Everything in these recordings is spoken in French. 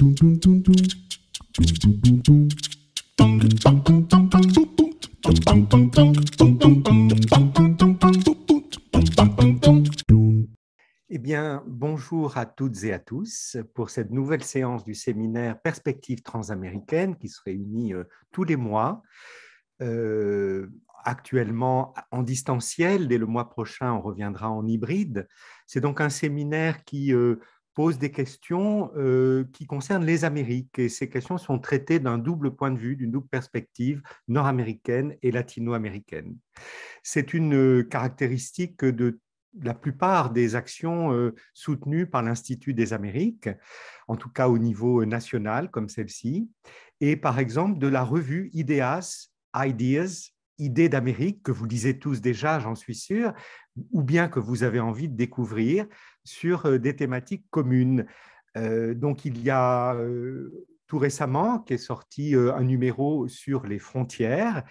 Eh bien, bonjour à toutes et à tous pour cette nouvelle séance du séminaire Perspectives transaméricaines qui se réunit tous les mois, actuellement en distanciel. Dès le mois prochain, on reviendra en hybride. C'est donc un séminaire qui pose des questions qui concernent les Amériques et ces questions sont traitées d'un double point de vue, d'une double perspective nord-américaine et latino-américaine. C'est une caractéristique de la plupart des actions soutenues par l'Institut des Amériques, en tout cas au niveau national comme celle-ci, et par exemple de la revue IDEAS, Ideas, Idées d'Amérique, que vous lisez tous déjà, j'en suis sûr, ou bien que vous avez envie de découvrir sur des thématiques communes. Donc il y a tout récemment qui est sorti un numéro sur les frontières.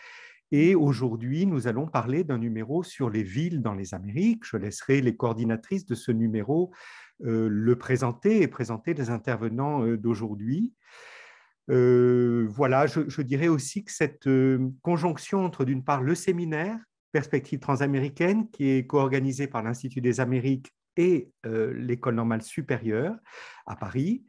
Et aujourd'hui, nous allons parler d'un numéro sur les villes dans les Amériques. Je laisserai les coordinatrices de ce numéro le présenter et présenter les intervenants d'aujourd'hui. Voilà, je dirais aussi que cette conjonction entre, d'une part, le séminaire Perspectives transaméricaines, qui est co-organisé par l'Institut des Amériques et l'École normale supérieure à Paris,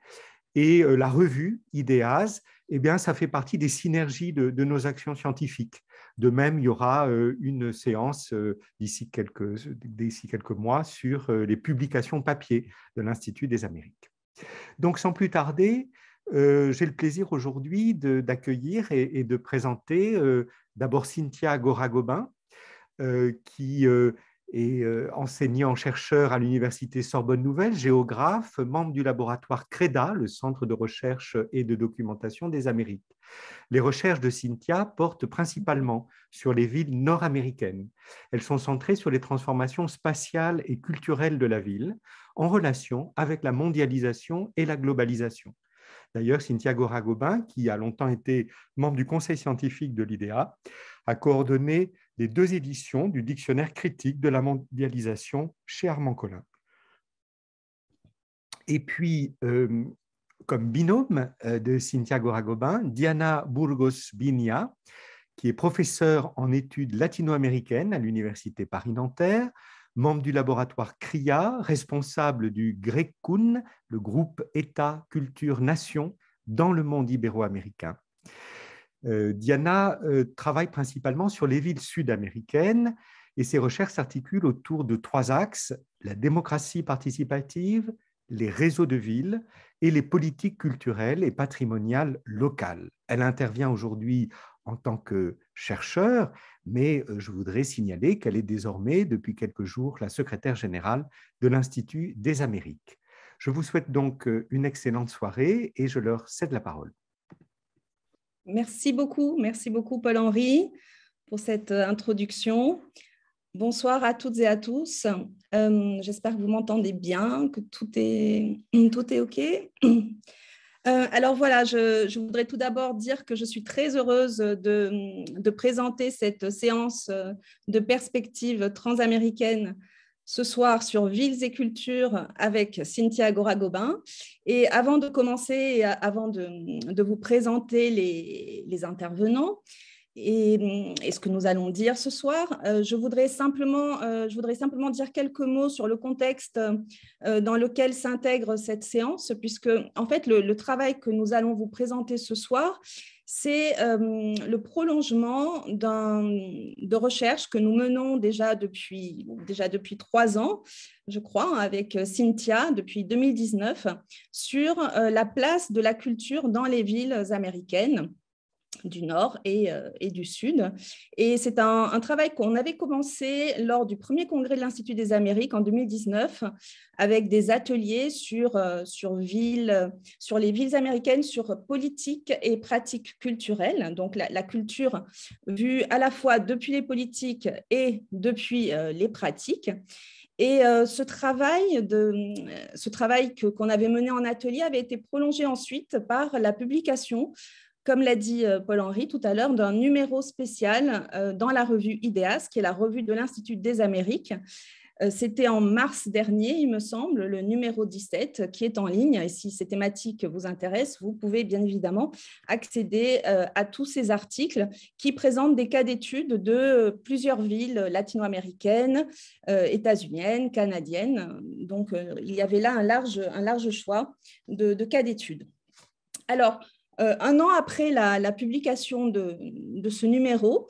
et la revue IDEAS, eh bien, ça fait partie des synergies de nos actions scientifiques. De même, il y aura une séance d'ici quelques mois sur les publications papier de l'Institut des Amériques. Donc, sans plus tarder, j'ai le plaisir aujourd'hui d'accueillir et de présenter d'abord Cynthia Gora-Gobin, qui est enseignant-chercheur à l'Université Sorbonne Nouvelle, géographe, membre du laboratoire CREDA, le Centre de recherche et de documentation des Amériques. Les recherches de Cynthia portent principalement sur les villes nord-américaines. Elles sont centrées sur les transformations spatiales et culturelles de la ville en relation avec la mondialisation et la globalisation. D'ailleurs, Cynthia Gora-Gobin, qui a longtemps été membre du conseil scientifique de l'IDEA, a coordonné les 2 éditions du dictionnaire critique de la mondialisation chez Armand Collin. Et puis, comme binôme de Cynthia Gora-Gobin, Diana Burgos-Binia, qui est professeure en études latino-américaines à l'Université Paris-Nanterre, membre du laboratoire CRIA, responsable du GRECUN, le groupe État, Culture, Nation dans le monde ibéro-américain. Diana travaille principalement sur les villes sud-américaines et ses recherches s'articulent autour de 3 axes, la démocratie participative, les réseaux de villes et les politiques culturelles et patrimoniales locales. Elle intervient aujourd'hui en tant que chercheur, mais je voudrais signaler qu'elle est désormais, depuis quelques jours, la secrétaire générale de l'Institut des Amériques. Je vous souhaite donc une excellente soirée et je leur cède la parole. Merci beaucoup Paul-Henri pour cette introduction. Bonsoir à toutes et à tous. J'espère que vous m'entendez bien, que tout est OK. Alors voilà, je voudrais tout d'abord dire que je suis très heureuse de présenter cette séance de perspectives transaméricaines ce soir sur Villes et Cultures avec Cynthia Gora-Gobin. Et avant de commencer, et avant de vous présenter les intervenants, et ce que nous allons dire ce soir, je voudrais simplement dire quelques mots sur le contexte dans lequel s'intègre cette séance, puisque en fait le travail que nous allons vous présenter ce soir, c'est le prolongement de recherches que nous menons déjà depuis 3 ans, je crois, avec Cynthia, depuis 2019, sur la place de la culture dans les villes américaines du Nord et du Sud. Et c'est un travail qu'on avait commencé lors du premier congrès de l'Institut des Amériques en 2019 avec des ateliers sur les villes américaines, sur politique et pratiques culturelles. Donc la culture vue à la fois depuis les politiques et depuis les pratiques. Et ce travail qu'on avait mené en atelier avait été prolongé ensuite par la publication, comme l'a dit Paul-Henri tout à l'heure, d'un numéro spécial dans la revue IDEAS, qui est la revue de l'Institut des Amériques, C'était en mars dernier, il me semble, le numéro 17 qui est en ligne. Et si ces thématiques vous intéressent, vous pouvez bien évidemment accéder à tous ces articles qui présentent des cas d'études de plusieurs villes latino-américaines, états-uniennes, canadiennes. Donc, il y avait là un large choix de cas d'études. Alors, un an après la publication de ce numéro,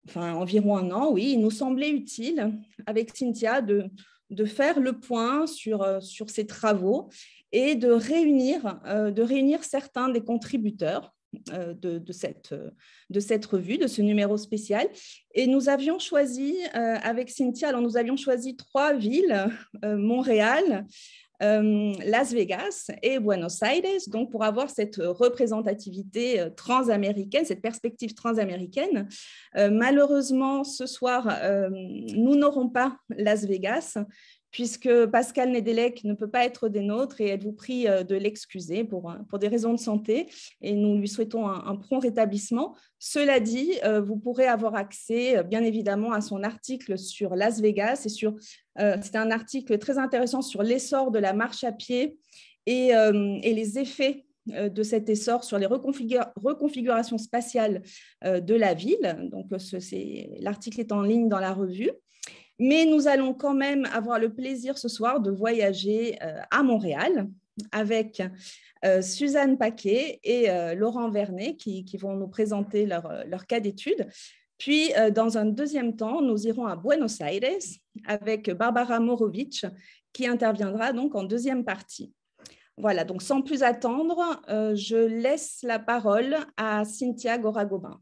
enfin environ un an, oui, il nous semblait utile avec Cynthia de faire le point sur ces travaux et de réunir certains des contributeurs de cette revue, de ce numéro spécial. Et nous avions choisi, avec Cynthia, alors nous avions choisi 3 villes, Montréal, Las Vegas et Buenos Aires, donc pour avoir cette représentativité transaméricaine, cette perspective transaméricaine. Malheureusement, ce soir, nous n'aurons pas Las Vegas, puisque Pascal Nedelec ne peut pas être des nôtres et elle vous prie de l'excuser pour des raisons de santé et nous lui souhaitons un prompt rétablissement. Cela dit, vous pourrez avoir accès bien évidemment à son article sur Las Vegas et c'est un article très intéressant sur l'essor de la marche à pied et les effets de cet essor sur les reconfigurations spatiales de la ville. Donc, l'article est en ligne dans la revue. Mais nous allons quand même avoir le plaisir ce soir de voyager à Montréal avec Suzanne Paquet et Laurent Vernet qui vont nous présenter leur cas d'étude. Puis, dans un deuxième temps, nous irons à Buenos Aires avec Barbara Morovic qui interviendra donc en deuxième partie. Voilà, donc sans plus attendre, je laisse la parole à Cynthia Goragobin.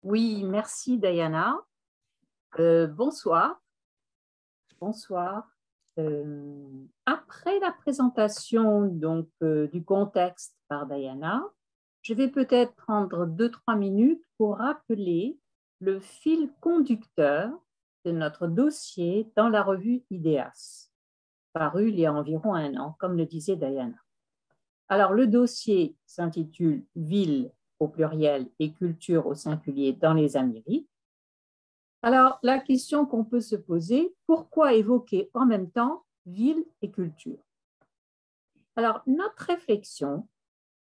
Oui, merci Diana. Bonsoir. Bonsoir. Après la présentation donc, du contexte par Diana, je vais peut-être prendre 2-3 minutes pour rappeler le fil conducteur de notre dossier dans la revue IDEAS, paru il y a environ un an, comme le disait Diana. Alors, le dossier s'intitule « Ville » au pluriel et culture au singulier dans les Amériques. Alors, la question qu'on peut se poser, pourquoi évoquer en même temps ville et culture? Alors, notre réflexion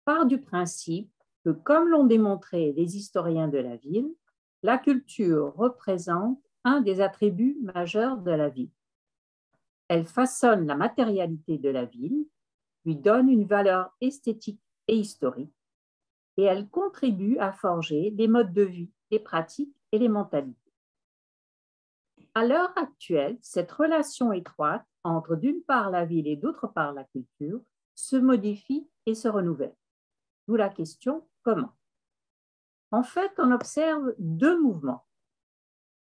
part du principe que, comme l'ont démontré les historiens de la ville, la culture représente un des attributs majeurs de la ville. Elle façonne la matérialité de la ville, lui donne une valeur esthétique et historique, et elle contribue à forger les modes de vie, les pratiques et les mentalités. À l'heure actuelle, cette relation étroite entre d'une part la ville et d'autre part la culture se modifie et se renouvelle. D'où la question comment? En fait, on observe 2 mouvements.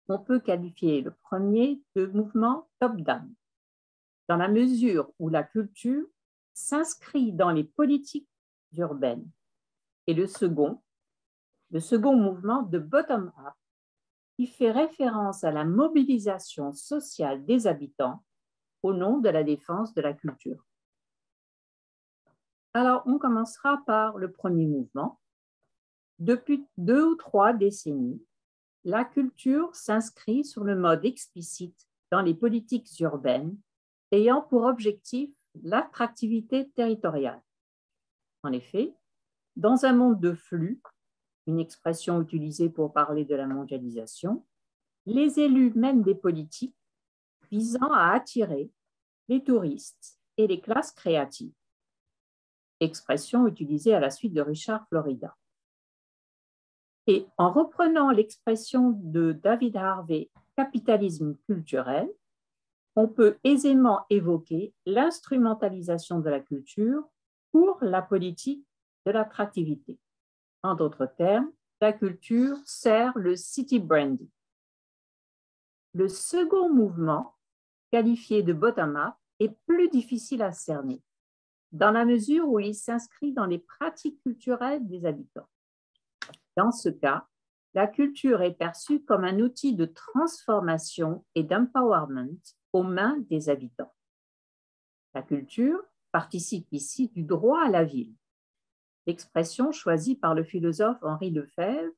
On peut qualifier le premier de mouvement top-down, dans la mesure où la culture s'inscrit dans les politiques urbaines. Et le second mouvement de bottom-up, qui fait référence à la mobilisation sociale des habitants au nom de la défense de la culture. Alors, on commencera par le premier mouvement. Depuis 2 ou 3 décennies, la culture s'inscrit sur le mode explicite dans les politiques urbaines ayant pour objectif l'attractivité territoriale. En effet, dans un monde de flux, une expression utilisée pour parler de la mondialisation, les élus mènent des politiques visant à attirer les touristes et les classes créatives. Expression utilisée à la suite de Richard Florida. Et en reprenant l'expression de David Harvey, capitalisme culturel, on peut aisément évoquer l'instrumentalisation de la culture pour la politique de l'attractivité. En d'autres termes, la culture sert le city branding. Le second mouvement, qualifié de bottom-up, est plus difficile à cerner, dans la mesure où il s'inscrit dans les pratiques culturelles des habitants. Dans ce cas, la culture est perçue comme un outil de transformation et d'empowerment aux mains des habitants. La culture participe ici du droit à la ville, l'expression choisie par le philosophe Henri Lefebvre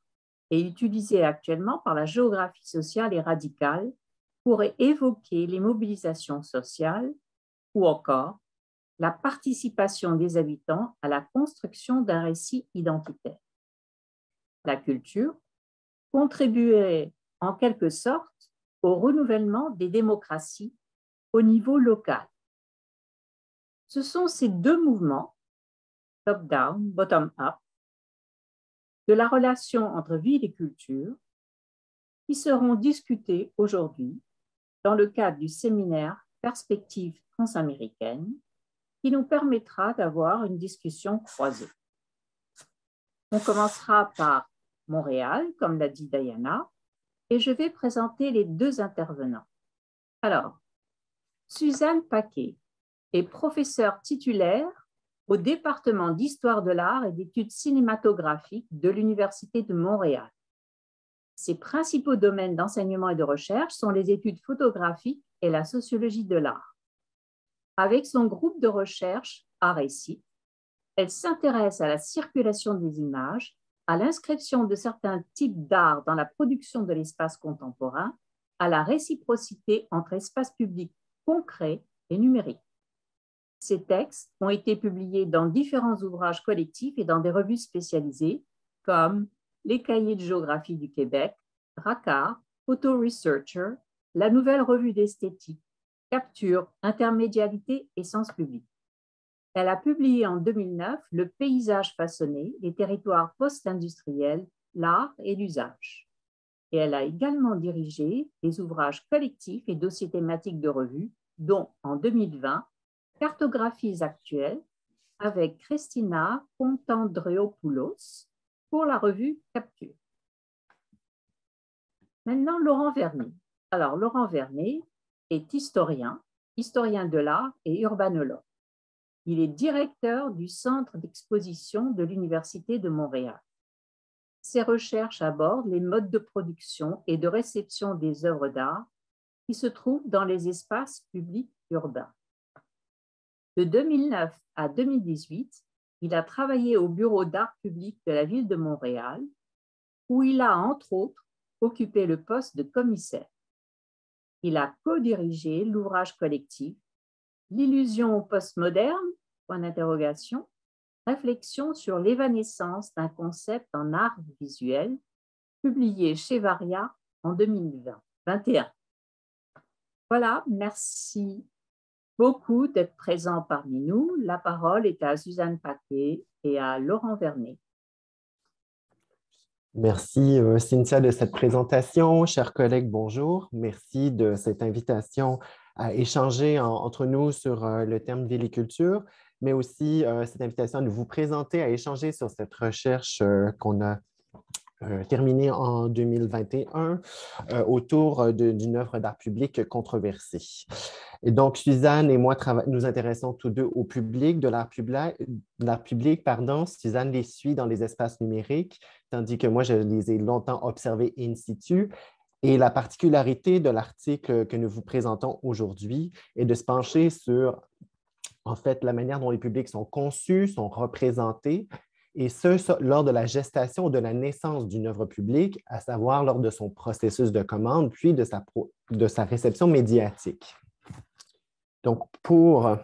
et utilisé actuellement par la géographie sociale et radicale pour évoquer les mobilisations sociales ou encore la participation des habitants à la construction d'un récit identitaire. La culture contribuerait en quelque sorte au renouvellement des démocraties au niveau local. Ce sont ces deux mouvements, top-down, bottom-up, de la relation entre ville et culture qui seront discutés aujourd'hui dans le cadre du séminaire Perspectives transaméricaines qui nous permettra d'avoir une discussion croisée. On commencera par Montréal, comme l'a dit Diana, et je vais présenter les deux intervenants. Alors, Suzanne Paquet est professeure titulaire au département d'Histoire de l'art et d'études cinématographiques de l'Université de Montréal. Ses principaux domaines d'enseignement et de recherche sont les études photographiques et la sociologie de l'art. Avec son groupe de recherche Art et Site, elle s'intéresse à la circulation des images, à l'inscription de certains types d'art dans la production de l'espace contemporain, à la réciprocité entre espace public concret et numérique. Ces textes ont été publiés dans différents ouvrages collectifs et dans des revues spécialisées comme les Cahiers de géographie du Québec, Drakkar, Photo Researcher, la Nouvelle Revue d'esthétique, Capture, Intermédialité et Sens public. Elle a publié en 2009 Le paysage façonné, les territoires post-industriels, l'art et l'usage. Et elle a également dirigé des ouvrages collectifs et dossiers thématiques de revue, dont en 2020, Cartographies actuelles avec Christina Contandreopoulos pour la revue Capture. Maintenant, Laurent Vernet. Alors, Laurent Vernet est historien de l'art et urbanologue. Il est directeur du Centre d'exposition de l'Université de Montréal. Ses recherches abordent les modes de production et de réception des œuvres d'art qui se trouvent dans les espaces publics urbains. De 2009 à 2018, il a travaillé au Bureau d'art public de la ville de Montréal, où il a, entre autres, occupé le poste de commissaire. Il a co-dirigé l'ouvrage collectif L'illusion postmoderne, point d'interrogation, réflexion sur l'évanescence d'un concept en art visuel, publié chez Varia en 2021. Voilà, merci beaucoup d'être présents parmi nous. La parole est à Suzanne Paquet et à Laurent Vernet. Merci Cynthia de cette présentation. Chers collègues, bonjour. Merci de cette invitation à échanger entre nous sur le terme ville et culture, mais aussi cette invitation à vous présenter, à échanger sur cette recherche qu'on a terminée en 2021 autour d'une œuvre d'art public controversée. Et donc, Suzanne et moi nous intéressons tous deux au public, de l'art public. Suzanne les suit dans les espaces numériques, tandis que moi, je les ai longtemps observés in situ. Et la particularité de l'article que nous vous présentons aujourd'hui est de se pencher sur, en fait, la manière dont les publics sont conçus, sont représentés, et ce, lors de la gestation ou de la naissance d'une œuvre publique, à savoir lors de son processus de commande, puis de sa réception médiatique. Donc, pour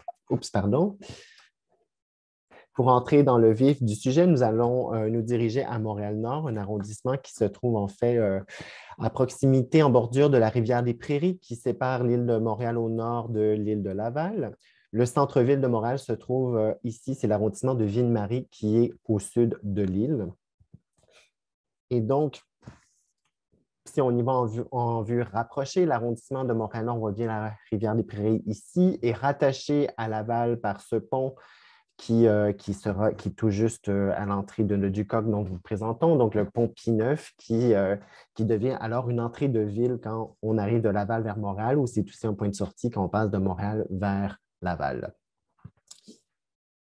entrer dans le vif du sujet, nous allons nous diriger à Montréal-Nord, un arrondissement qui se trouve en fait à proximité, en bordure de la rivière des Prairies, qui sépare l'île de Montréal au nord de l'île de Laval. Le centre-ville de Montréal se trouve ici, c'est l'arrondissement de Ville-Marie qui est au sud de l'île. Et donc, si on y va en vue rapprochée, l'arrondissement de Montréal-Nord, on voit bien la rivière des Prairies ici, est rattaché à Laval par ce pont qui est tout juste à l'entrée de Leduc dont nous vous présentons, donc le pont P9 qui devient alors une entrée de ville quand on arrive de Laval vers Montréal, ou c'est aussi un point de sortie quand on passe de Montréal vers Laval.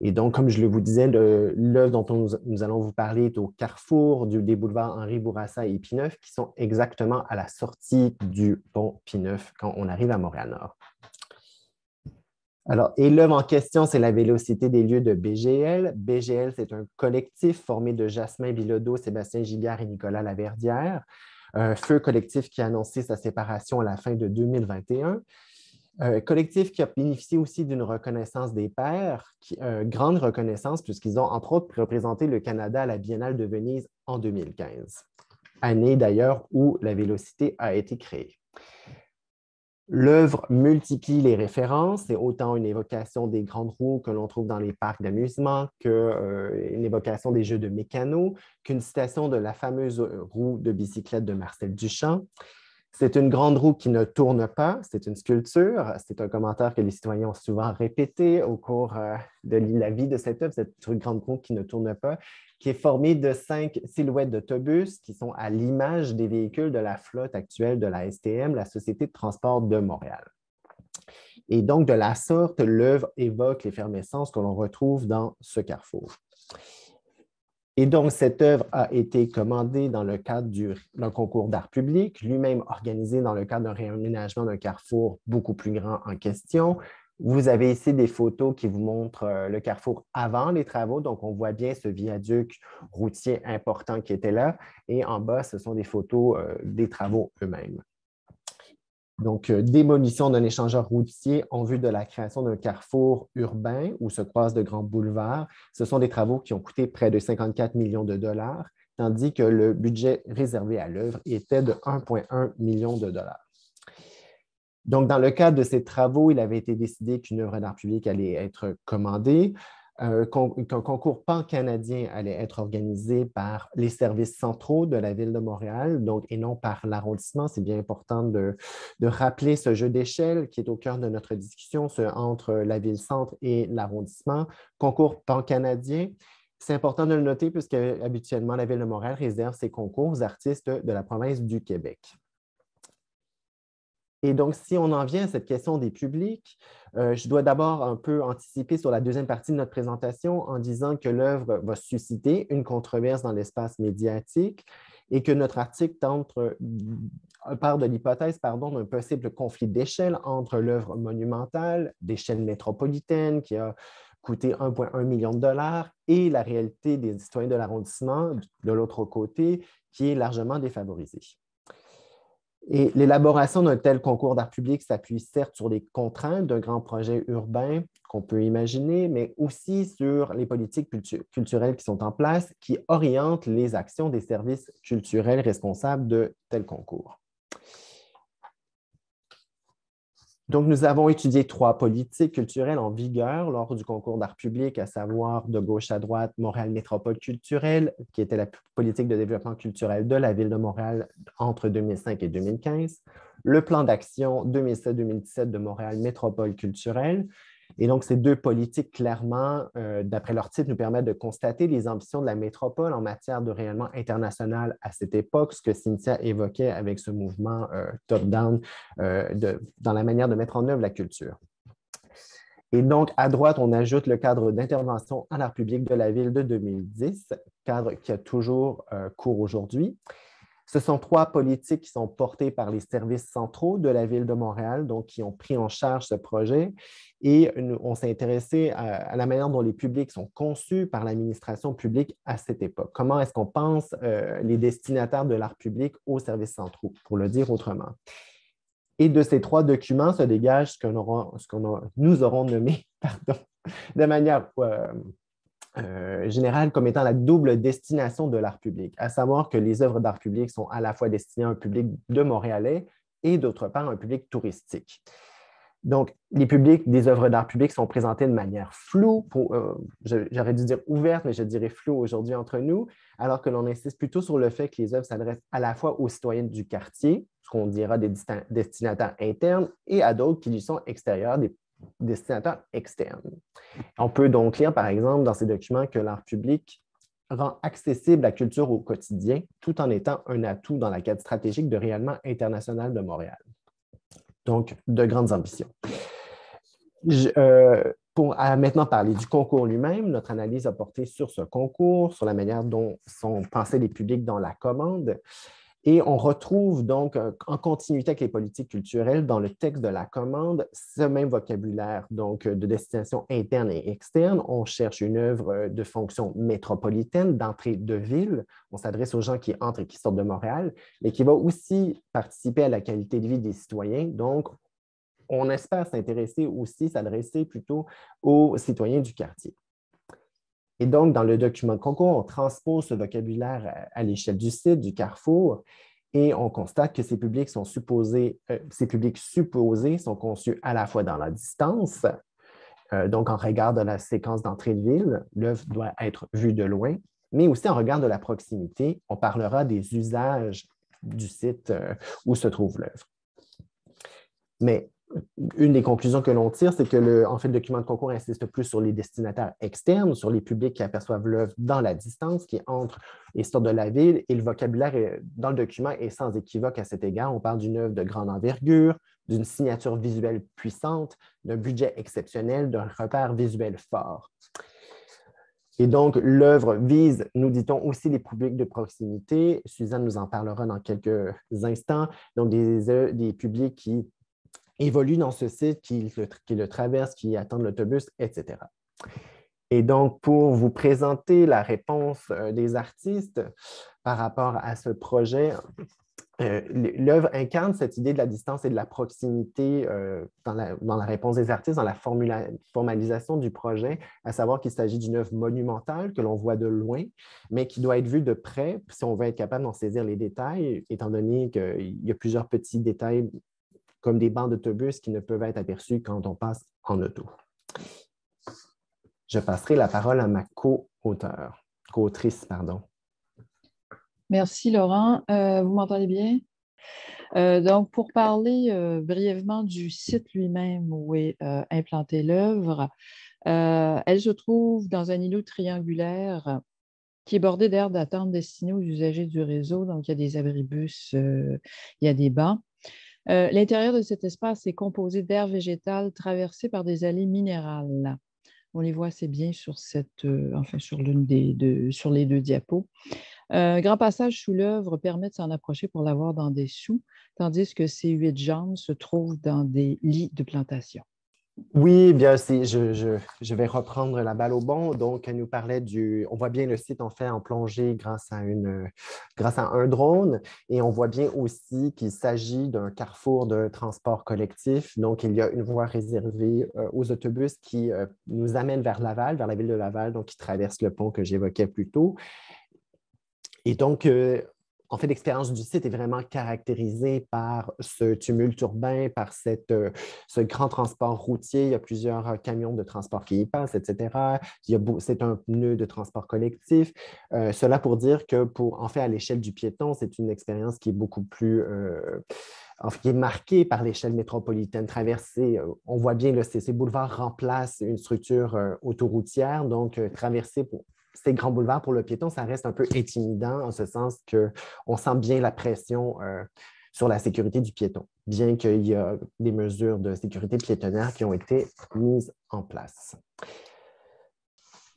Et donc, comme je le vous disais, l'œuvre dont nous allons vous parler est au carrefour des boulevards Henri Bourassa et P9, qui sont exactement à la sortie du pont P9 quand on arrive à Montréal-Nord. Alors, et l'œuvre en question, c'est La Vélocité des lieux de BGL. BGL, c'est un collectif formé de Jasmin Bilodeau, Sébastien Giguère et Nicolas Laverdière. Un feu collectif qui a annoncé sa séparation à la fin de 2021. Collectif qui a bénéficié aussi d'une reconnaissance des pairs, grande reconnaissance puisqu'ils ont entre autres représenté le Canada à la Biennale de Venise en 2015, année d'ailleurs où la Vélocité a été créée. L'œuvre multiplie les références, c'est autant une évocation des grandes roues que l'on trouve dans les parcs d'amusement qu'une évocation des jeux de mécano, qu'une citation de la fameuse roue de bicyclette de Marcel Duchamp. C'est une grande roue qui ne tourne pas, c'est une sculpture. C'est un commentaire que les citoyens ont souvent répété au cours de la vie de cette œuvre, cette grande roue qui ne tourne pas, qui est formée de 5 silhouettes d'autobus qui sont à l'image des véhicules de la flotte actuelle de la STM, la Société de transport de Montréal. Et donc, de la sorte, l'œuvre évoque l'effervescence que l'on retrouve dans ce carrefour. Et donc, cette œuvre a été commandée dans le cadre d'un concours d'art public, lui-même organisé dans le cadre d'un réaménagement d'un carrefour beaucoup plus grand en question. Vous avez ici des photos qui vous montrent le carrefour avant les travaux. Donc, on voit bien ce viaduc routier important qui était là. Et en bas, ce sont des photos des travaux eux-mêmes. Donc, démolition d'un échangeur routier en vue de la création d'un carrefour urbain où se croisent de grands boulevards. Ce sont des travaux qui ont coûté près de 54 millions de dollars, tandis que le budget réservé à l'œuvre était de 1,1 million de dollars. Donc, dans le cadre de ces travaux, il avait été décidé qu'une œuvre d'art public allait être commandée, qu'un concours pan-canadien allait être organisé par les services centraux de la Ville de Montréal, donc, et non par l'arrondissement. C'est bien important de rappeler ce jeu d'échelle qui est au cœur de notre discussion entre la Ville-Centre et l'arrondissement. Concours pan-canadien, c'est important de le noter puisque habituellement, la Ville de Montréal réserve ses concours aux artistes de la province du Québec. Et donc, si on en vient à cette question des publics, je dois d'abord un peu anticiper sur la deuxième partie de notre présentation en disant que l'œuvre va susciter une controverse dans l'espace médiatique et que notre article part de l'hypothèse d'un possible conflit d'échelle entre l'œuvre monumentale d'échelle métropolitaine qui a coûté 1,1 million de dollars et la réalité des citoyens de l'arrondissement, de l'autre côté, qui est largement défavorisée. Et l'élaboration d'un tel concours d'art public s'appuie certes sur les contraintes d'un grand projet urbain qu'on peut imaginer, mais aussi sur les politiques culturelles qui sont en place, qui orientent les actions des services culturels responsables de tels concours. Donc, nous avons étudié 3 politiques culturelles en vigueur lors du concours d'art public, à savoir de gauche à droite, Montréal Métropole culturelle, qui était la politique de développement culturel de la Ville de Montréal entre 2005 et 2015, le plan d'action 2007-2017 de Montréal Métropole culturelle. Et donc, ces 2 politiques, clairement, d'après leur titre, nous permettent de constater les ambitions de la métropole en matière de rayonnement international à cette époque, ce que Cynthia évoquait avec ce mouvement top-down dans la manière de mettre en œuvre la culture. Et donc, à droite, on ajoute le cadre d'intervention en art public de la Ville de 2010, cadre qui a toujours cours aujourd'hui. Ce sont 3 politiques qui sont portées par les services centraux de la Ville de Montréal, donc qui ont pris en charge ce projet. Et on s'est intéressé à la manière dont les publics sont conçus par l'administration publique à cette époque. Comment est-ce qu'on pense les destinataires de l'art public aux services centraux, pour le dire autrement. Et de ces 3 documents se dégage ce que nous aurons nommé de manière générale comme étant la double destination de l'art public, à savoir que les œuvres d'art public sont à la fois destinées à un public de Montréalais et d'autre part un public touristique. Donc, les publics des œuvres d'art public sont présentés de manière floue, j'aurais dû dire ouverte, mais je dirais floue aujourd'hui entre nous, alors que l'on insiste plutôt sur le fait que les œuvres s'adressent à la fois aux citoyens du quartier, ce qu'on dira des destinataires internes, et à d'autres qui lui sont extérieurs, des destinataires externes. On peut donc lire, par exemple, dans ces documents que l'art public rend accessible la culture au quotidien tout en étant un atout dans la quête stratégique de rayonnement international de Montréal. Donc, de grandes ambitions. Pour maintenant parler du concours lui-même, notre analyse a porté sur ce concours, sur la manière dont sont pensés les publics dans la commande. Et on retrouve donc, en continuité avec les politiques culturelles, dans le texte de la commande, ce même vocabulaire donc, de destination interne et externe. On cherche une œuvre de fonction métropolitaine, d'entrée de ville. On s'adresse aux gens qui entrent et qui sortent de Montréal, mais qui va aussi participer à la qualité de vie des citoyens. Donc, on espère s'intéresser aussi, s'adresser plutôt aux citoyens du quartier. Et donc, dans le document de concours, on transpose ce vocabulaire à l'échelle du site, du carrefour, et on constate que ces publics supposés sont conçus à la fois dans la distance, donc en regard de la séquence d'entrée de ville, l'œuvre doit être vue de loin, mais aussi en regard de la proximité, on parlera des usages du site où se trouve l'œuvre. Mais une des conclusions que l'on tire, c'est que le document de concours insiste plus sur les destinataires externes, sur les publics qui aperçoivent l'œuvre dans la distance, qui entrent et sortent de la ville. Et le vocabulaire dans le document est sans équivoque à cet égard. On parle d'une œuvre de grande envergure, d'une signature visuelle puissante, d'un budget exceptionnel, d'un repère visuel fort. Et donc, l'œuvre vise, nous dit-on, aussi les publics de proximité. Suzanne nous en parlera dans quelques instants. Donc, des publics qui évoluent dans ce site, qui le traversent, qui attendent l'autobus, etc. Et donc, pour vous présenter la réponse des artistes par rapport à ce projet, l'œuvre incarne cette idée de la distance et de la proximité dans la réponse des artistes, dans la formalisation du projet, à savoir qu'il s'agit d'une œuvre monumentale que l'on voit de loin, mais qui doit être vue de près si on veut être capable d'en saisir les détails, étant donné qu'il y a plusieurs petits détails comme des bancs d'autobus qui ne peuvent être aperçus quand on passe en auto. Je passerai la parole à ma co-autrice. Merci, Laurent. Vous m'entendez bien? Donc, pour parler brièvement du site lui-même où est implantée l'œuvre, elle se trouve dans un îlot triangulaire qui est bordé d'aires d'attente destinées aux usagers du réseau. Donc, il y a des abribus, il y a des bancs. L'intérieur de cet espace est composé d'aires végétales traversées par des allées minérales. On les voit assez bien sur sur les deux diapos. Un grand passage sous l'œuvre permet de s'en approcher pour la voir dans des sous, tandis que ces 8 jambes se trouvent dans des lits de plantation. Oui, bien, je vais reprendre la balle au bon. Donc, elle nous parlait on voit bien le site en fait en plongée grâce à un drone, et on voit bien aussi qu'il s'agit d'un carrefour de transport collectif. Donc, il y a une voie réservée aux autobus qui nous amène vers Laval, vers la ville de Laval, donc qui traverse le pont que j'évoquais plus tôt. Et donc, en fait, l'expérience du site est vraiment caractérisée par ce tumulte urbain, par ce grand transport routier. Il y a plusieurs camions de transport qui y passent, etc. C'est un nœud de transport collectif. Cela pour dire que, en fait, à l'échelle du piéton, c'est une expérience qui est beaucoup plus... qui est marquée par l'échelle métropolitaine traversée. On voit bien, ces boulevards remplacent une structure autoroutière, donc traverser ces grands boulevards pour le piéton, ça reste un peu intimidant en ce sens qu'on sent bien la pression sur la sécurité du piéton, bien qu'il y a des mesures de sécurité piétonnière qui ont été mises en place.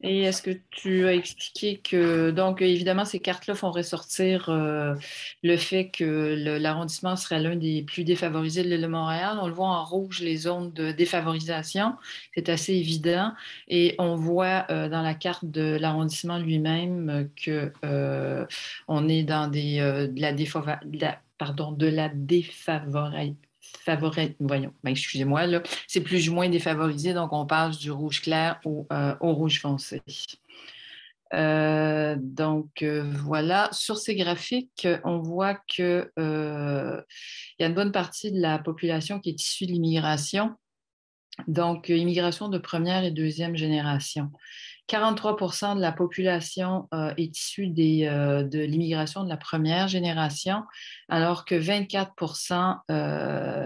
Et est-ce que tu as expliqué que, donc évidemment, ces cartes-là font ressortir le fait que l'arrondissement serait l'un des plus défavorisés de l'île de Montréal. On le voit en rouge, les zones de défavorisation, c'est assez évident. Et on voit dans la carte de l'arrondissement lui-même qu'on est dans de la défavorisation. Voyons, excusez-moi, là, c'est plus ou moins défavorisé, donc on passe du rouge clair au rouge foncé. Voilà, sur ces graphiques, on voit qu'il y a une bonne partie de la population qui est issue de l'immigration, donc immigration de première et deuxième génération. 43% de la population est issue de l'immigration de la première génération, alors que 24%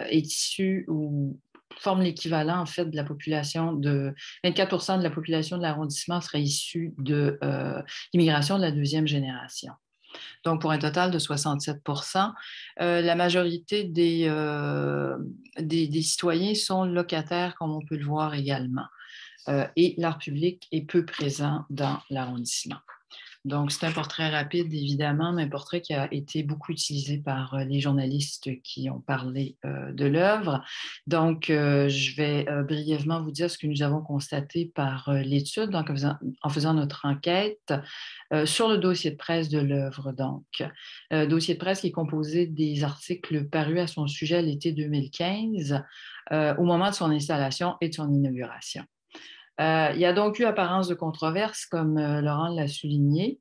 est issue ou forme l'équivalent en fait de la population 24% de la population de l'arrondissement serait issue de l'immigration de la deuxième génération. Donc, pour un total de 67%, la majorité des citoyens sont locataires, comme on peut le voir également. Et l'art public est peu présent dans l'arrondissement. Donc, c'est un portrait rapide, évidemment, mais un portrait qui a été beaucoup utilisé par les journalistes qui ont parlé de l'œuvre. Donc, je vais brièvement vous dire ce que nous avons constaté par l'étude en faisant notre enquête sur le dossier de presse de l'œuvre. Donc, dossier de presse qui est composé des articles parus à son sujet à l'été 2015, au moment de son installation et de son inauguration. Il y a donc eu apparence de controverse, comme Laurent l'a souligné.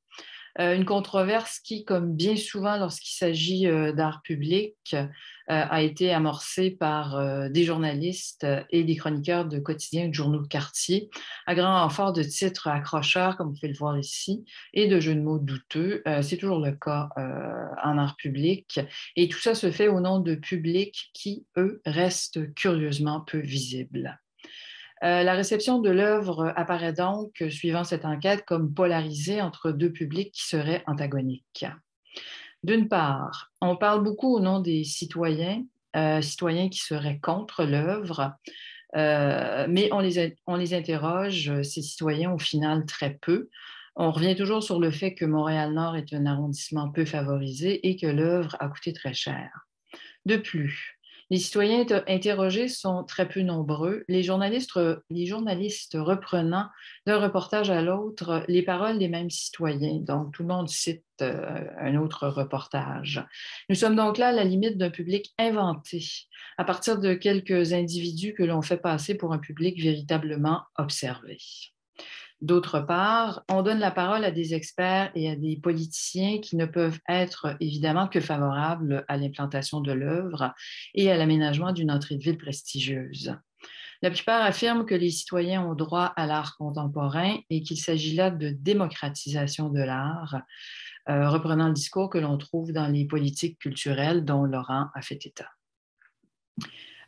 Une controverse qui, comme bien souvent lorsqu'il s'agit d'art public, a été amorcée par des journalistes et des chroniqueurs de quotidiens et de journaux de quartier, à grand renfort de titres accrocheurs, comme vous pouvez le voir ici, et de jeux de mots douteux. C'est toujours le cas en art public. Et tout ça se fait au nom de publics qui, eux, restent curieusement peu visibles. La réception de l'œuvre apparaît donc, suivant cette enquête, comme polarisée entre deux publics qui seraient antagoniques. D'une part, on parle beaucoup au nom des citoyens qui seraient contre l'œuvre, mais on les interroge, ces citoyens, au final, très peu. On revient toujours sur le fait que Montréal-Nord est un arrondissement peu favorisé et que l'œuvre a coûté très cher. De plus, les citoyens interrogés sont très peu nombreux. Les journalistes reprenant d'un reportage à l'autre les paroles des mêmes citoyens. Donc, tout le monde cite un autre reportage. Nous sommes donc là à la limite d'un public inventé, à partir de quelques individus que l'on fait passer pour un public véritablement observé. D'autre part, on donne la parole à des experts et à des politiciens qui ne peuvent être évidemment que favorables à l'implantation de l'œuvre et à l'aménagement d'une entrée de ville prestigieuse. La plupart affirment que les citoyens ont droit à l'art contemporain et qu'il s'agit là de démocratisation de l'art, reprenant le discours que l'on trouve dans les politiques culturelles dont Laurent a fait état.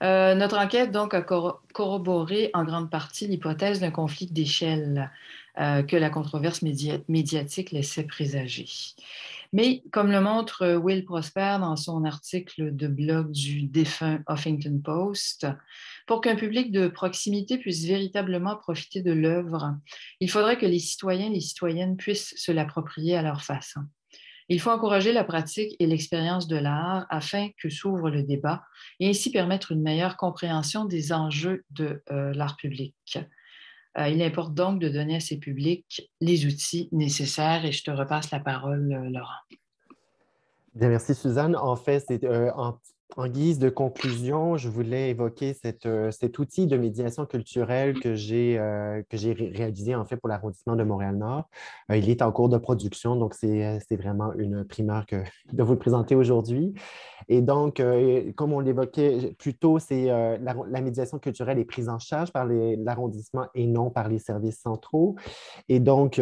Notre enquête, donc, a corroboré en grande partie l'hypothèse d'un conflit d'échelle que la controverse médiatique laissait présager. Mais, comme le montre Will Prosper dans son article de blog du défunt Huffington Post, pour qu'un public de proximité puisse véritablement profiter de l'œuvre, il faudrait que les citoyens et les citoyennes puissent se l'approprier à leur façon. Il faut encourager la pratique et l'expérience de l'art afin que s'ouvre le débat et ainsi permettre une meilleure compréhension des enjeux de l'art public. Il importe donc de donner à ces publics les outils nécessaires et je te repasse la parole, Laurent. Bien, merci Suzanne. En fait, c'est en guise de conclusion, je voulais évoquer cet outil de médiation culturelle que j'ai réalisé en fait pour l'arrondissement de Montréal-Nord. Il est en cours de production, donc c'est vraiment une primeur de vous le présenter aujourd'hui. Et donc, comme on l'évoquait plus tôt, la médiation culturelle est prise en charge par l'arrondissement et non par les services centraux. Et donc,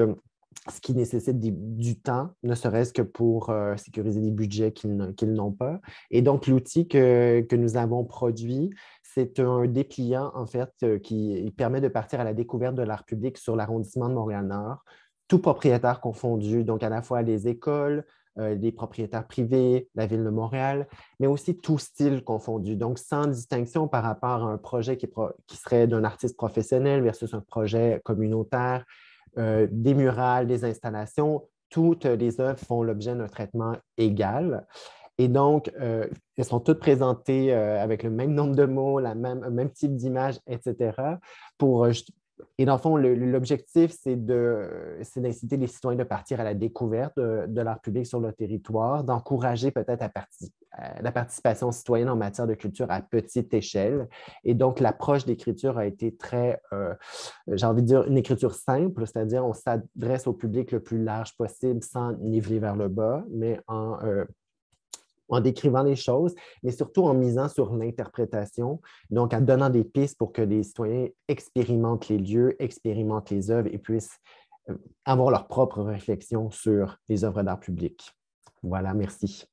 ce qui nécessite du temps, ne serait-ce que pour sécuriser des budgets qu'ils n'ont pas. Et donc, l'outil que nous avons produit, c'est un dépliant, en fait, qui permet de partir à la découverte de l'art public sur l'arrondissement de Montréal-Nord, tout propriétaire confondu, donc à la fois les écoles, les propriétaires privés, la Ville de Montréal, mais aussi tout style confondu, donc sans distinction par rapport à un projet qui serait d'un artiste professionnel versus un projet communautaire, des murales, des installations, toutes les œuvres font l'objet d'un traitement égal. Et donc, elles sont toutes présentées avec le même nombre de mots, le même type d'image, etc. Et dans le fond, l'objectif, c'est d'inciter les citoyens de partir à la découverte de l'art public sur le territoire, d'encourager peut-être la participation citoyenne en matière de culture à petite échelle. Et donc, l'approche d'écriture a été très, j'ai envie de dire, une écriture simple, c'est-à-dire on s'adresse au public le plus large possible sans niveler vers le bas, mais en décrivant les choses, mais surtout en misant sur l'interprétation, donc en donnant des pistes pour que les citoyens expérimentent les lieux, expérimentent les œuvres et puissent avoir leur propre réflexion sur les œuvres d'art public. Voilà, merci.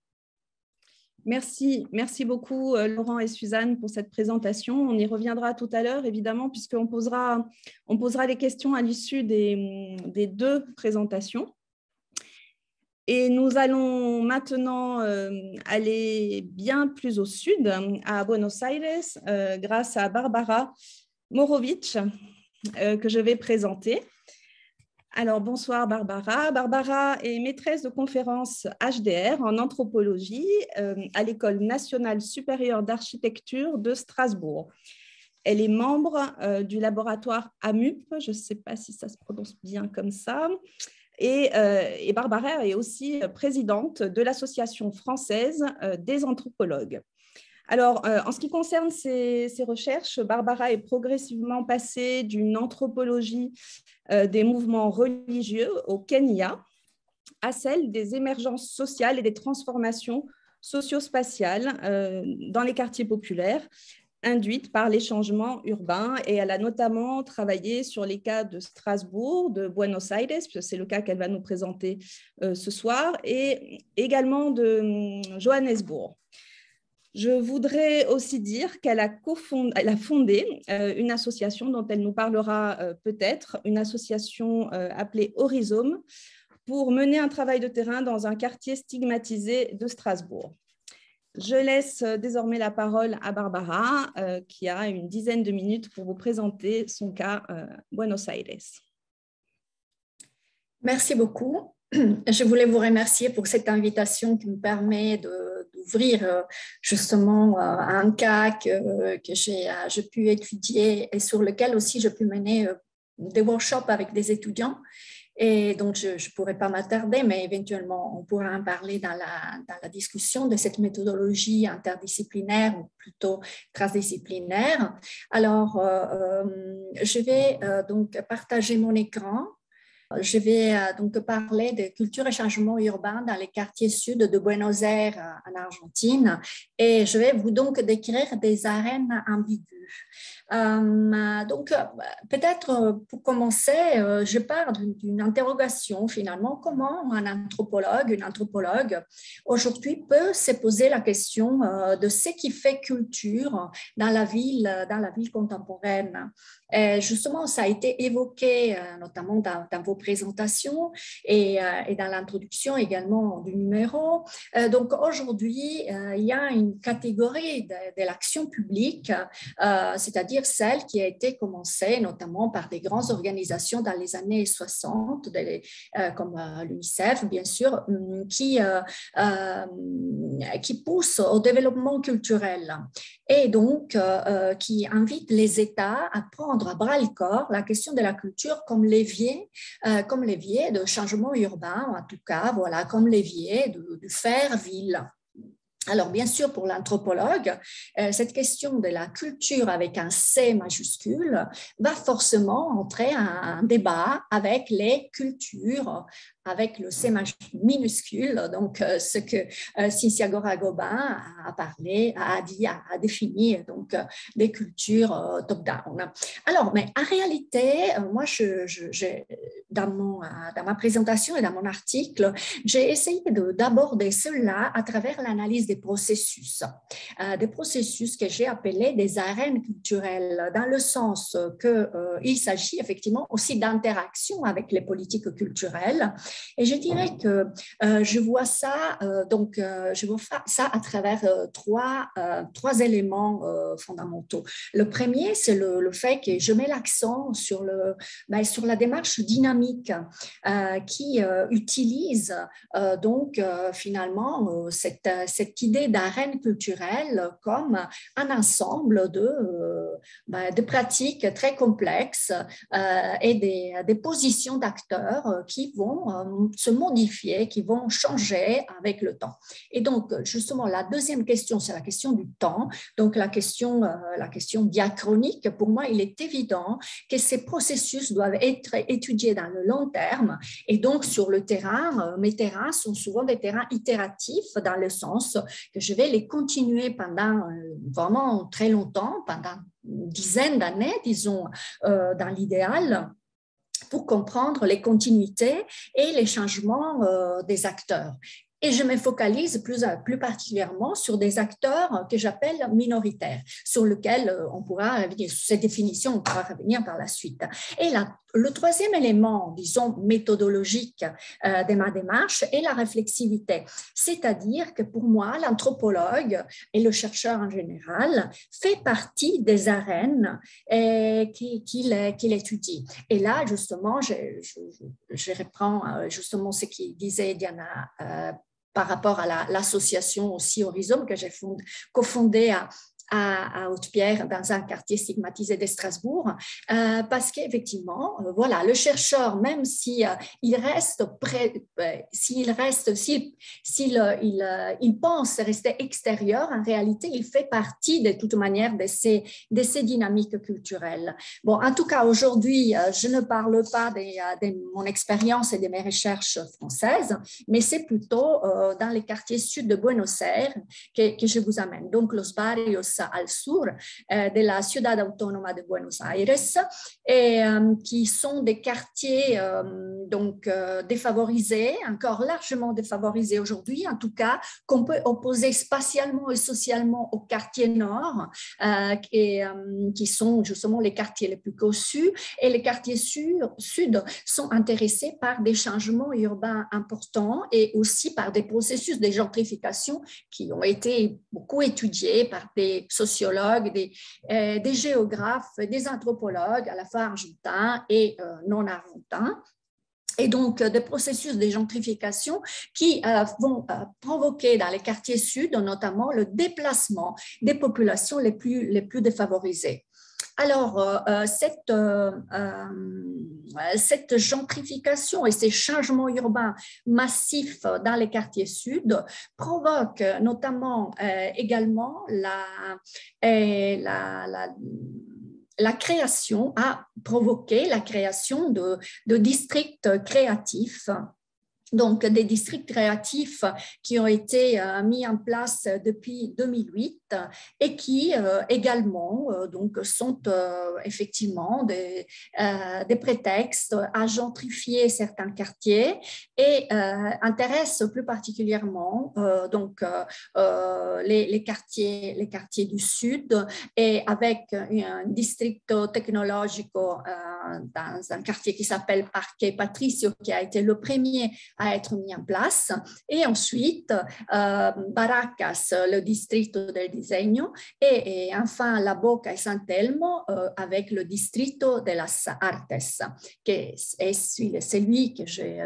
Merci beaucoup Laurent et Suzanne pour cette présentation. On y reviendra tout à l'heure, évidemment, puisqu'on posera les questions à l'issue des deux présentations. Et nous allons maintenant aller bien plus au sud, à Buenos Aires, grâce à Barbara Morovic, que je vais présenter. Alors, bonsoir Barbara. Barbara est maîtresse de conférences HDR en anthropologie à l'École nationale supérieure d'architecture de Strasbourg. Elle est membre du laboratoire AMUP, je ne sais pas si ça se prononce bien comme ça, et Barbara est aussi présidente de l'Association française des anthropologues. Alors, en ce qui concerne ses recherches, Barbara est progressivement passée d'une anthropologie des mouvements religieux au Kenya à celle des émergences sociales et des transformations socio-spatiales dans les quartiers populaires induites par les changements urbains. Et elle a notamment travaillé sur les cas de Strasbourg, de Buenos Aires, puisque c'est le cas qu'elle va nous présenter ce soir, et également de Johannesburg. Je voudrais aussi dire qu'elle a fondé une association dont elle nous parlera peut-être, une association appelée Horizon, pour mener un travail de terrain dans un quartier stigmatisé de Strasbourg. Je laisse désormais la parole à Barbara, qui a une dizaine de minutes pour vous présenter son cas Buenos Aires. Merci beaucoup. Je voulais vous remercier pour cette invitation qui me permet d'ouvrir justement un cas que j'ai pu étudier et sur lequel aussi je peux mener des workshops avec des étudiants. Et donc, je ne pourrais pas m'attarder, mais éventuellement, on pourra en parler dans la discussion de cette méthodologie interdisciplinaire ou plutôt transdisciplinaire. Alors, je vais donc partager mon écran. Je vais donc parler de culture et changement urbain dans les quartiers sud de Buenos Aires en Argentine et je vais vous donc décrire des arènes ambiguës. Donc, peut-être pour commencer, je pars d'une interrogation finalement. Comment un anthropologue, une anthropologue aujourd'hui peut se poser la question de ce qui fait culture dans la ville contemporaine? Et justement, ça a été évoqué notamment dans vos présentations et dans l'introduction également du numéro. Donc aujourd'hui, il y a une catégorie de l'action publique, c'est-à-dire celle qui a été commencée notamment par des grandes organisations dans les années 60, comme l'UNICEF, bien sûr, qui pousse au développement culturel et donc qui invite les États à prendre à bras-le-corps la question de la culture comme levier de changement urbain, en tout cas, voilà, comme levier de faire ville. Alors, bien sûr, pour l'anthropologue, cette question de la culture avec un C majuscule va forcément entrer en un débat avec les cultures, avec le C minuscule, donc ce que Cynthia Gora-Gobin a défini, donc des cultures top-down. Alors, mais en réalité, moi, dans ma présentation et dans mon article, j'ai essayé d'aborder cela à travers l'analyse des processus que j'ai appelés des arènes culturelles, dans le sens qu'il s'agit effectivement aussi d'interaction avec les politiques culturelles. Et je dirais que je vois ça à travers trois éléments fondamentaux. Le premier, c'est le fait que je mets l'accent sur la démarche dynamique qui utilise finalement cette idée d'arène culturelle comme un ensemble de pratiques très complexes et des positions d'acteurs qui vont se modifier, qui vont changer avec le temps. Et donc, justement, la deuxième question, c'est la question du temps. Donc, la question diachronique, pour moi, il est évident que ces processus doivent être étudiés dans le long terme. Et donc, sur le terrain, mes terrains sont souvent des terrains itératifs dans le sens que je vais les continuer pendant vraiment très longtemps, pendant une dizaine d'années, disons, dans l'idéal, pour comprendre les continuités et les changements des acteurs. Et je me focalise plus particulièrement sur des acteurs que j'appelle minoritaires, sur lesquels on pourra revenir, sur ces définitions, on pourra revenir par la suite. Et là, le troisième élément, disons, méthodologique de ma démarche est la réflexivité. C'est-à-dire que pour moi, l'anthropologue et le chercheur en général fait partie des arènes qu'il étudie. Et là, justement, je reprends justement ce qu'il disait Diana par rapport à l'association aussi Horizon que j'ai cofondée à Haute-Pierre, dans un quartier stigmatisé de Strasbourg, parce qu'effectivement, voilà, le chercheur, même s'il pense rester extérieur, en réalité, il fait partie de toute manière de ces dynamiques culturelles. Bon, en tout cas, aujourd'hui, je ne parle pas de mon expérience et de mes recherches françaises, mais c'est plutôt dans les quartiers sud de Buenos Aires que je vous amène. Donc, los barrios al sur de la Ciudad Autónoma de Buenos Aires, et qui sont des quartiers défavorisés, encore largement défavorisés aujourd'hui, en tout cas, qu'on peut opposer spatialement et socialement aux quartiers nord, qui sont justement les quartiers les plus cossus, et les quartiers sud sont intéressés par des changements urbains importants et aussi par des processus de gentrification qui ont été beaucoup étudiés par des sociologues, des géographes, des anthropologues, à la fois argentins et non argentins. Et donc, des processus de gentrification qui vont provoquer dans les quartiers sud, notamment le déplacement des populations les plus défavorisées. Alors, cette gentrification et ces changements urbains massifs dans les quartiers sud provoquent notamment également la création, a provoqué la création de districts créatifs. Donc, des districts créatifs qui ont été mis en place depuis 2008 et qui également sont effectivement des prétextes à gentrifier certains quartiers et intéressent plus particulièrement les quartiers du Sud, et avec un district technologique dans un quartier qui s'appelle Parque Patricio, qui a été le premier à être mis en place, et ensuite Barracas, le district del Diseño, et enfin La Boca et San Telmo avec le distrito de las Artes, qui est celui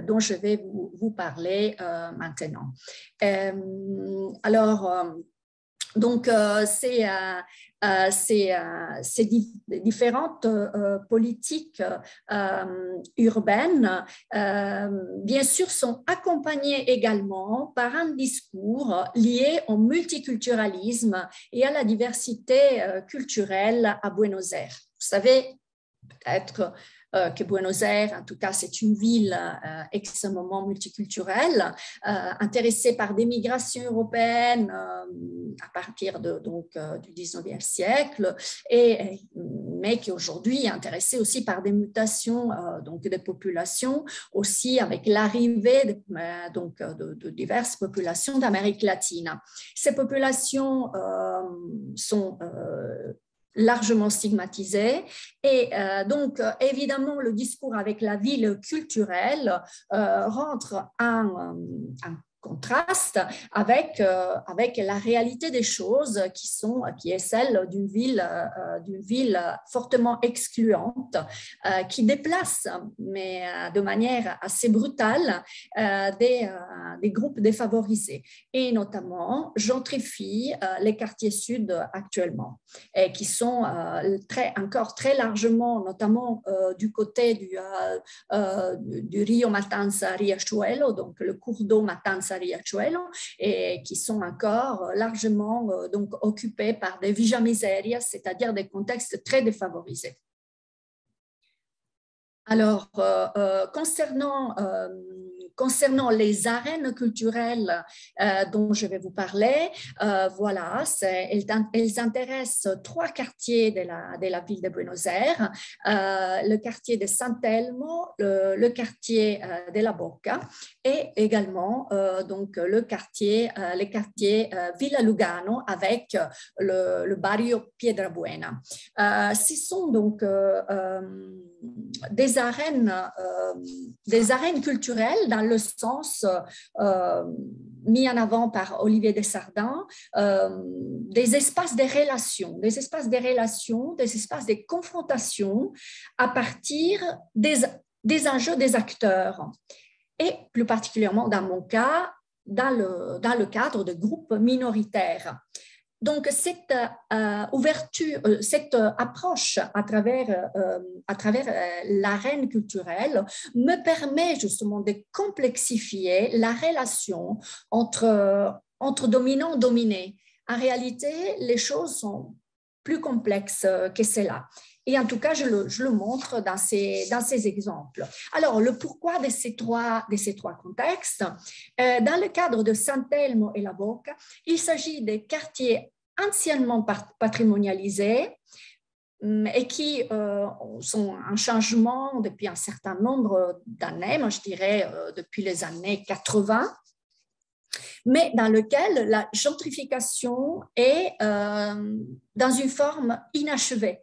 dont je vais vous parler maintenant. Donc, ces différentes politiques urbaines, bien sûr, sont accompagnées également par un discours lié au multiculturalisme et à la diversité culturelle à Buenos Aires. Vous savez peut-être que Buenos Aires, en tout cas, c'est une ville extrêmement multiculturelle, intéressée par des migrations européennes à partir du 19e siècle, mais qui aujourd'hui est intéressée aussi par des mutations des populations, aussi avec l'arrivée de diverses populations d'Amérique latine. Ces populations sont largement stigmatisées, et donc évidemment le discours avec la ville culturelle rentre en contraste avec la réalité des choses qui est celle d'une ville fortement excluante, qui déplace, mais de manière assez brutale, des groupes défavorisés, et notamment gentrifie les quartiers sud actuellement, et qui sont encore très largement, notamment du côté du Rio Matanza Riachuelo, donc le cours d'eau Matanza Riachuelo, et qui sont encore largement occupés par des villas miserias, c'est-à-dire des contextes très défavorisés. Alors, concernant concernant les arènes culturelles dont je vais vous parler, voilà, elles intéressent 3 quartiers de la ville de Buenos Aires, le quartier de San Telmo, le quartier de La Boca et également donc les quartiers Villa Lugano avec le barrio Piedrabuena. Ce sont donc des arènes culturelles dans le sens mis en avant par Olivier Desardins, des espaces de relations, des espaces de confrontation à partir des enjeux des acteurs. Et plus particulièrement dans mon cas, dans le cadre de groupes minoritaires. Donc, cette approche à travers l'arène culturelle me permet justement de complexifier la relation entre dominants et dominés. En réalité, les choses sont plus complexes que cela. Et en tout cas, je le montre dans ces exemples. Alors, le pourquoi de ces trois contextes, dans le cadre de San Telmo et La Boca, il s'agit des quartiers anciennement patrimonialisés et qui sont en changement depuis un certain nombre d'années, moi je dirais depuis les années 80, mais dans lequel la gentrification est dans une forme inachevée.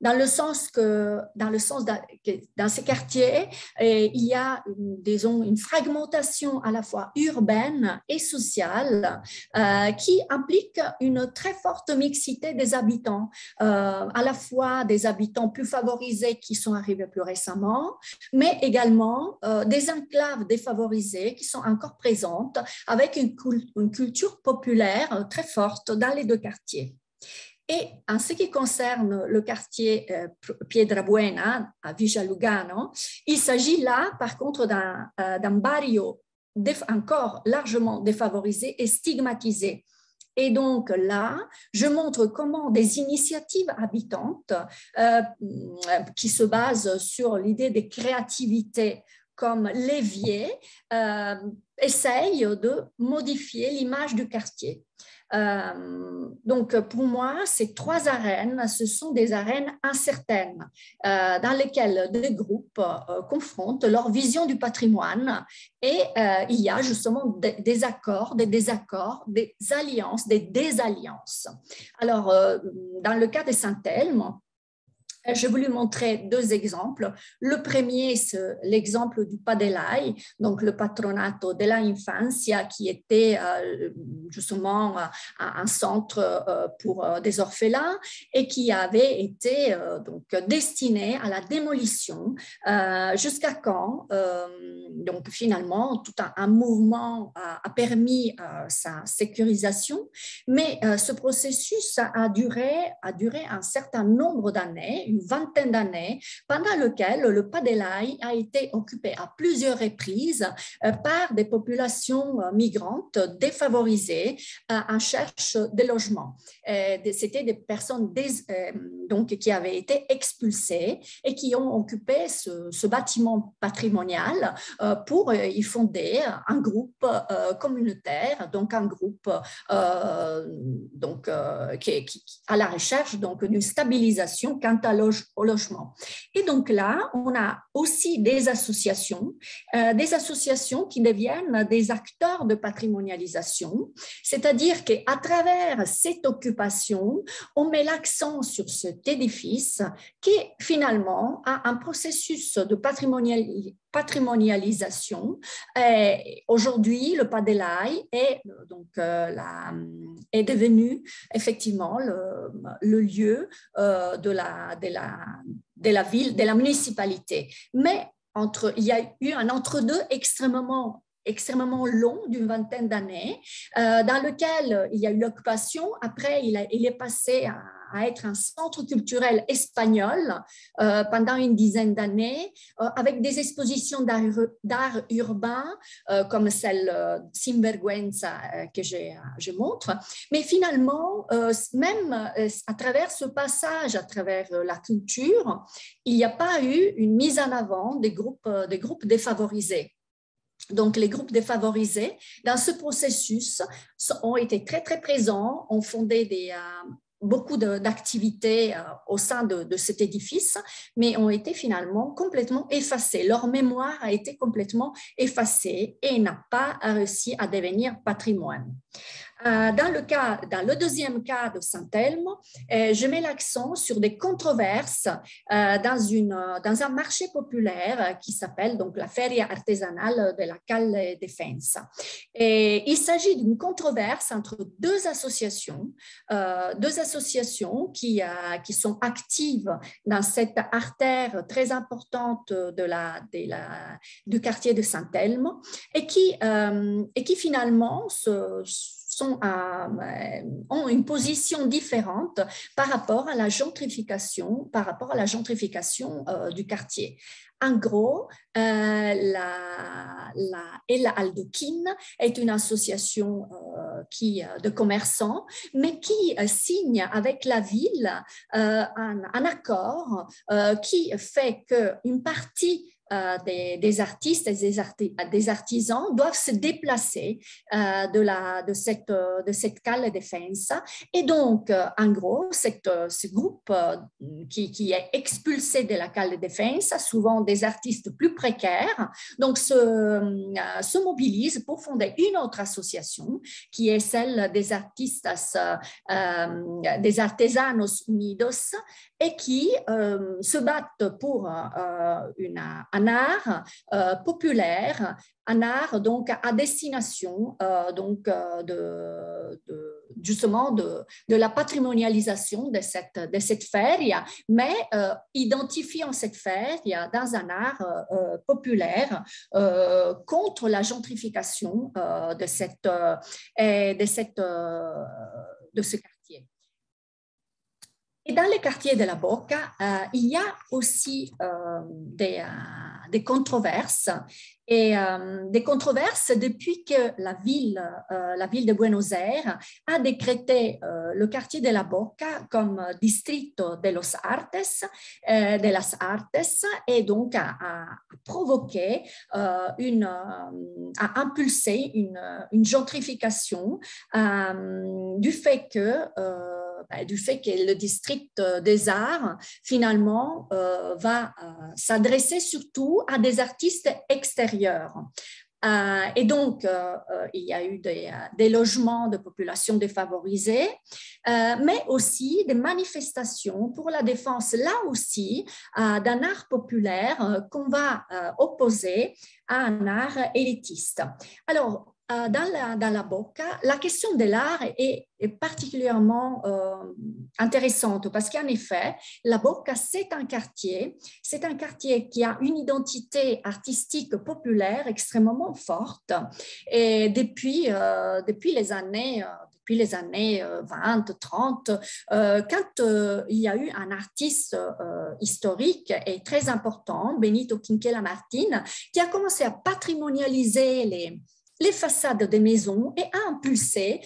Dans le sens que dans ces quartiers, il y a, disons, une fragmentation à la fois urbaine et sociale qui implique une très forte mixité des habitants, à la fois des habitants plus favorisés qui sont arrivés plus récemment, mais également des enclaves défavorisées qui sont encore présentes avec une culture populaire très forte dans les 2 quartiers. Et en ce qui concerne le quartier Piedrabuena à Villa Lugano, il s'agit là, par contre, d'un barrio encore largement défavorisé et stigmatisé. Et donc là, je montre comment des initiatives habitantes qui se basent sur l'idée de créativité comme levier essayent de modifier l'image du quartier. Donc, pour moi, ces 3 arènes, ce sont des arènes incertaines dans lesquelles des groupes confrontent leur vision du patrimoine et il y a justement des accords, des désaccords, des alliances, des désalliances. Alors, dans le cas de Saint-Elme, je voulais montrer 2 exemples. Le premier, c'est l'exemple du Padelai, donc le Patronato della Infancia, qui était justement un centre pour des orphelins et qui avait été donc destiné à la démolition jusqu'à quand, donc finalement, tout un mouvement a permis sa sécurisation, mais ce processus a duré un certain nombre d'années, une vingtaine d'années, pendant lequel le Padelai a été occupé à plusieurs reprises par des populations migrantes défavorisées en cherche de logement. C'était des personnes donc, qui avaient été expulsées et qui ont occupé ce bâtiment patrimonial pour y fonder un groupe communautaire, donc un groupe qui à la recherche d'une stabilisation quant au logement. Et donc là, on a aussi des associations qui deviennent des acteurs de patrimonialisation, c'est-à-dire qu'à travers cette occupation, on met l'accent sur cet édifice qui finalement a un processus de patrimonialisation. Aujourd'hui, le Padelai est devenu effectivement le lieu de la ville, de la municipalité. Mais il y a eu un entre-deux extrêmement long d'une vingtaine d'années, dans lequel il y a eu l'occupation. Après, il est passé à être un centre culturel espagnol pendant une dizaine d'années, avec des expositions d'art urbain, comme celle Sinvergüenza que je montre. Mais finalement, même à travers ce passage, à travers la culture, il n'y a pas eu une mise en avant des groupes défavorisés. Donc, les groupes défavorisés, dans ce processus, ont été très, très présents, ont fondé beaucoup d'activités au sein de cet édifice, mais ont été finalement complètement effacés. Leur mémoire a été complètement effacée et n'a pas réussi à devenir patrimoine. Dans le deuxième cas de Saint-Elme, je mets l'accent sur des controverses dans un marché populaire qui s'appelle donc la Feria artisanale de la Calle Defensa. Et il s'agit d'une controverse entre deux associations qui sont actives dans cette artère très importante du quartier de Saint-Elme et qui finalement ont une position différente par rapport à la gentrification du quartier. En gros, la Ella Aldoquin est une association de commerçants, mais qui signe avec la ville un accord qui fait qu'une partie des artistes et des artisans doivent se déplacer de cette Calle Defensa. Et donc, en gros, ce groupe qui est expulsé de la Calle Defensa, souvent des artistes plus précaires, donc se mobilise pour fonder une autre association qui est celle des Artesanos Unidos et qui se battent pour un art populaire, un art donc à destination justement de la patrimonialisation de cette feria, mais identifiant cette feria dans un art populaire contre la gentrification de ce quartier. Et dans le quartier de la Bocca, il y a aussi des controverses, et des controverses depuis que la ville de Buenos Aires a décrété le quartier de la Bocca comme distrito de las Artes, et donc a provoqué, a impulsé une gentrification du fait que le district des arts, finalement, va s'adresser surtout à des artistes extérieurs. Et donc, il y a eu des logements de populations défavorisées, mais aussi des manifestations pour la défense, là aussi, d'un art populaire qu'on va opposer à un art élitiste. Alors, dans la Bocca, la question de l'art est particulièrement intéressante parce qu'en effet, la Bocca, c'est un quartier qui a une identité artistique populaire extrêmement forte. Et depuis les années 20, 30, quand il y a eu un artiste historique et très important, Benito Quinquela Martín, qui a commencé à patrimonialiser les façades des maisons et a impulsé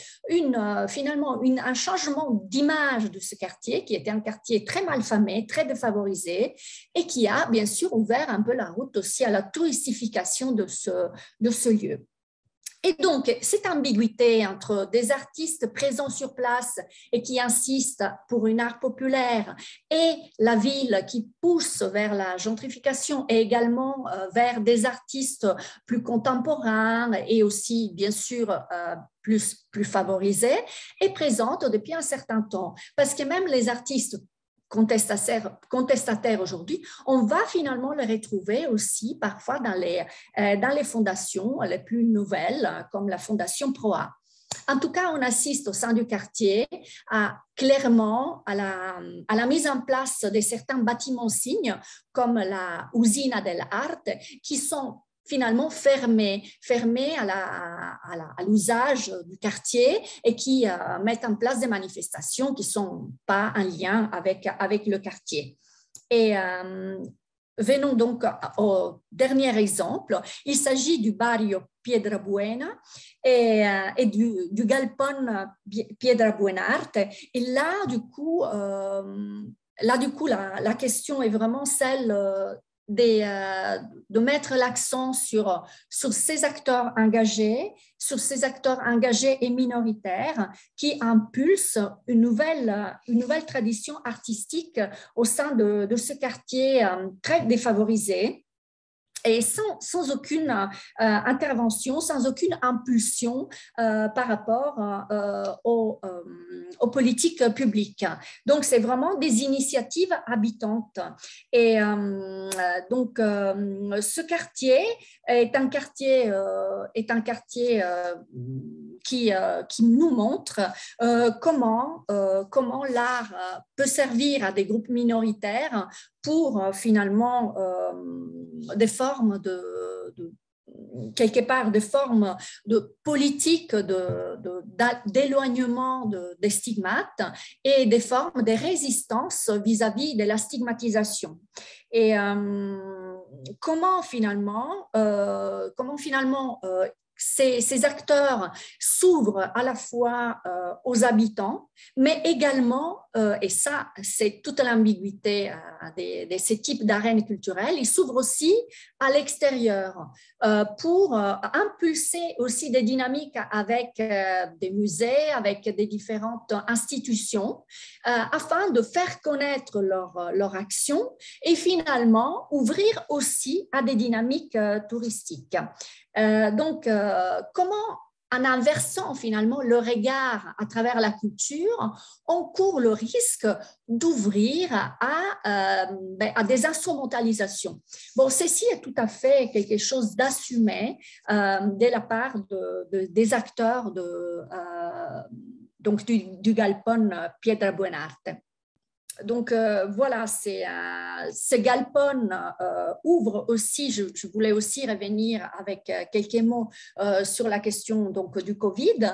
finalement un changement d'image de ce quartier, qui était un quartier très malfamé, très défavorisé, et qui a bien sûr ouvert un peu la route aussi à la touristification de ce lieu. Et donc, cette ambiguïté entre des artistes présents sur place et qui insistent pour un art populaire et la ville qui pousse vers la gentrification et également vers des artistes plus contemporains et aussi, bien sûr, plus favorisés, est présente depuis un certain temps. Parce que même les artistes contestataires aujourd'hui, on va finalement les retrouver aussi parfois dans les fondations les plus nouvelles, comme la fondation Proa. En tout cas, on assiste au sein du quartier clairement à la mise en place de certains bâtiments signes, comme la Usina dell'Arte, qui sont finalement fermés à l'usage du quartier et qui mettent en place des manifestations qui ne sont pas en lien avec le quartier. Et venons donc au dernier exemple. Il s'agit du barrio Piedrabuena et du galpon Piedrabuenarte. Et là, du coup, la question est vraiment celle de mettre l'accent sur ces acteurs engagés et minoritaires qui impulsent une nouvelle tradition artistique au sein de ce quartier très défavorisé. Et sans aucune intervention, sans aucune impulsion par rapport aux politiques publiques. Donc, c'est vraiment des initiatives habitantes. Et donc, ce quartier est un quartier qui nous montre comment l'art peut servir à des groupes minoritaires pour finalement des formes de politique d'éloignement des stigmates et des formes de résistance vis-à-vis de la stigmatisation. Et comment finalement ces acteurs s'ouvrent à la fois aux habitants, mais également, et ça c'est toute l'ambiguïté de ces types d'arènes culturelles, ils s'ouvrent aussi à l'extérieur pour impulser aussi des dynamiques avec des musées, avec des différentes institutions, afin de faire connaître leur action et finalement ouvrir aussi à des dynamiques touristiques. Donc, comment, en inversant finalement le regard à travers la culture, on court le risque d'ouvrir à des instrumentalisations. Bon, ceci est tout à fait quelque chose d'assumé de la part des acteurs donc du Galpon Pietra Buenarte. Donc voilà, ce galpon ouvre aussi, je voulais aussi revenir avec quelques mots sur la question donc, du Covid,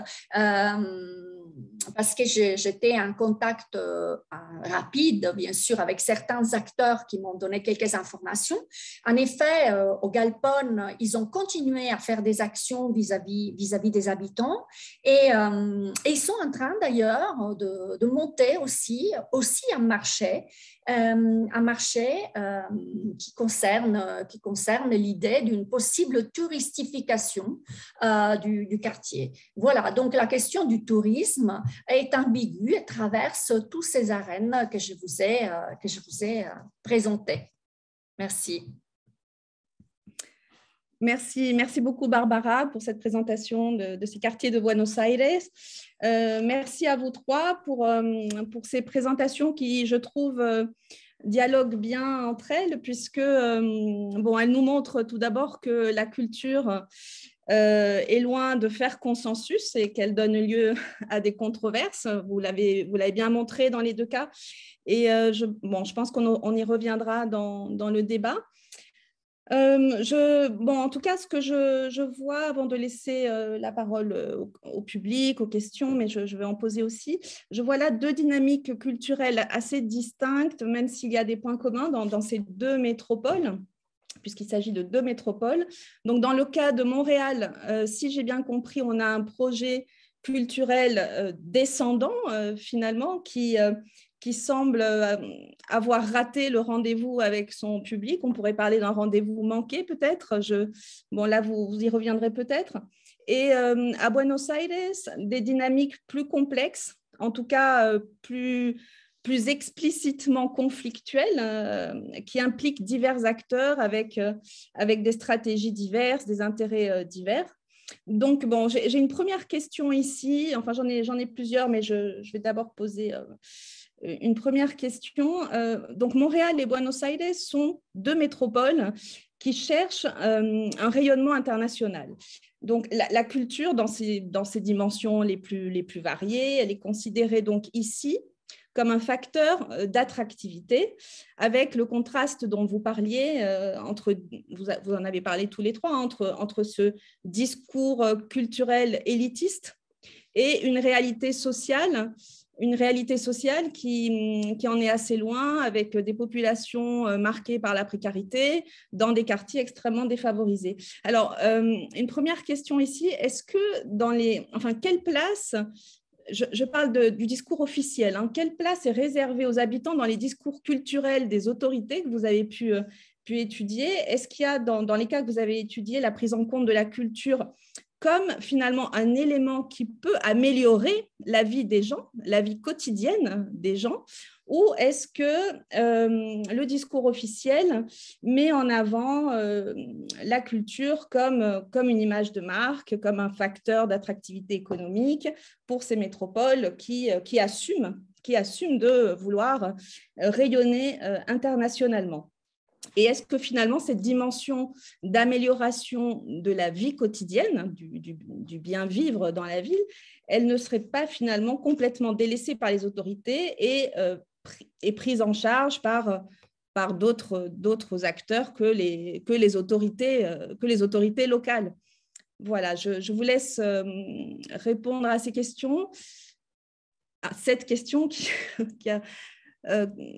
parce que j'étais en contact rapide, bien sûr, avec certains acteurs qui m'ont donné quelques informations. En effet, au Galpon, ils ont continué à faire des actions vis-à-vis des habitants et ils sont en train d'ailleurs de monter aussi un marché qui concerne l'idée d'une possible touristification du quartier. Voilà, donc la question du tourisme est ambiguë et traverse toutes ces arènes que je vous ai présentées. Merci. Merci beaucoup Barbara pour cette présentation de ces quartiers de Buenos Aires. Merci à vous trois pour ces présentations qui, je trouve, dialoguent bien entre elles, puisque elles nous montrent tout d'abord que la culture est loin de faire consensus et qu'elle donne lieu à des controverses. Vous l'avez bien montré dans les deux cas. Et je pense qu'on y reviendra dans le débat. En tout cas, ce que je vois, avant de laisser la parole au public, aux questions, mais je vais en poser aussi, je vois là deux dynamiques culturelles assez distinctes, même s'il y a des points communs dans ces deux métropoles, puisqu'il s'agit de deux métropoles. Donc, dans le cas de Montréal, si j'ai bien compris, on a un projet culturel descendant, finalement, qui semble avoir raté le rendez-vous avec son public. On pourrait parler d'un rendez-vous manqué peut-être. Là, vous y reviendrez peut-être. Et à Buenos Aires, des dynamiques plus complexes, en tout cas plus explicitement conflictuelles, qui impliquent divers acteurs avec des stratégies diverses, des intérêts divers. Donc, j'ai une première question ici. Enfin, j'en ai plusieurs, mais je vais d'abord poser une première question. Donc, Montréal et Buenos Aires sont deux métropoles qui cherchent un rayonnement international. Donc, la culture, dans ses dimensions les plus variées, elle est considérée donc ici comme un facteur d'attractivité, avec le contraste dont vous parliez, vous en avez parlé tous les trois, entre ce discours culturel élitiste et une réalité sociale qui en est assez loin, avec des populations marquées par la précarité, dans des quartiers extrêmement défavorisés. Alors, une première question ici, est-ce que quelle place, je parle du discours officiel, quelle place est réservée aux habitants dans les discours culturels des autorités que vous avez pu pu étudier, est-ce qu'il y a dans les cas que vous avez étudiés la prise en compte de la culture comme finalement un élément qui peut améliorer la vie des gens, la vie quotidienne des gens, ou est-ce que le discours officiel met en avant la culture comme une image de marque, comme un facteur d'attractivité économique pour ces métropoles qui assument de vouloir rayonner internationalement? Et est-ce que finalement, cette dimension d'amélioration de la vie quotidienne, du bien vivre dans la ville, elle ne serait pas finalement complètement délaissée par les autorités et prise en charge par d'autres acteurs que les autorités locales? Voilà, je vous laisse répondre à ces questions. À cette question qui a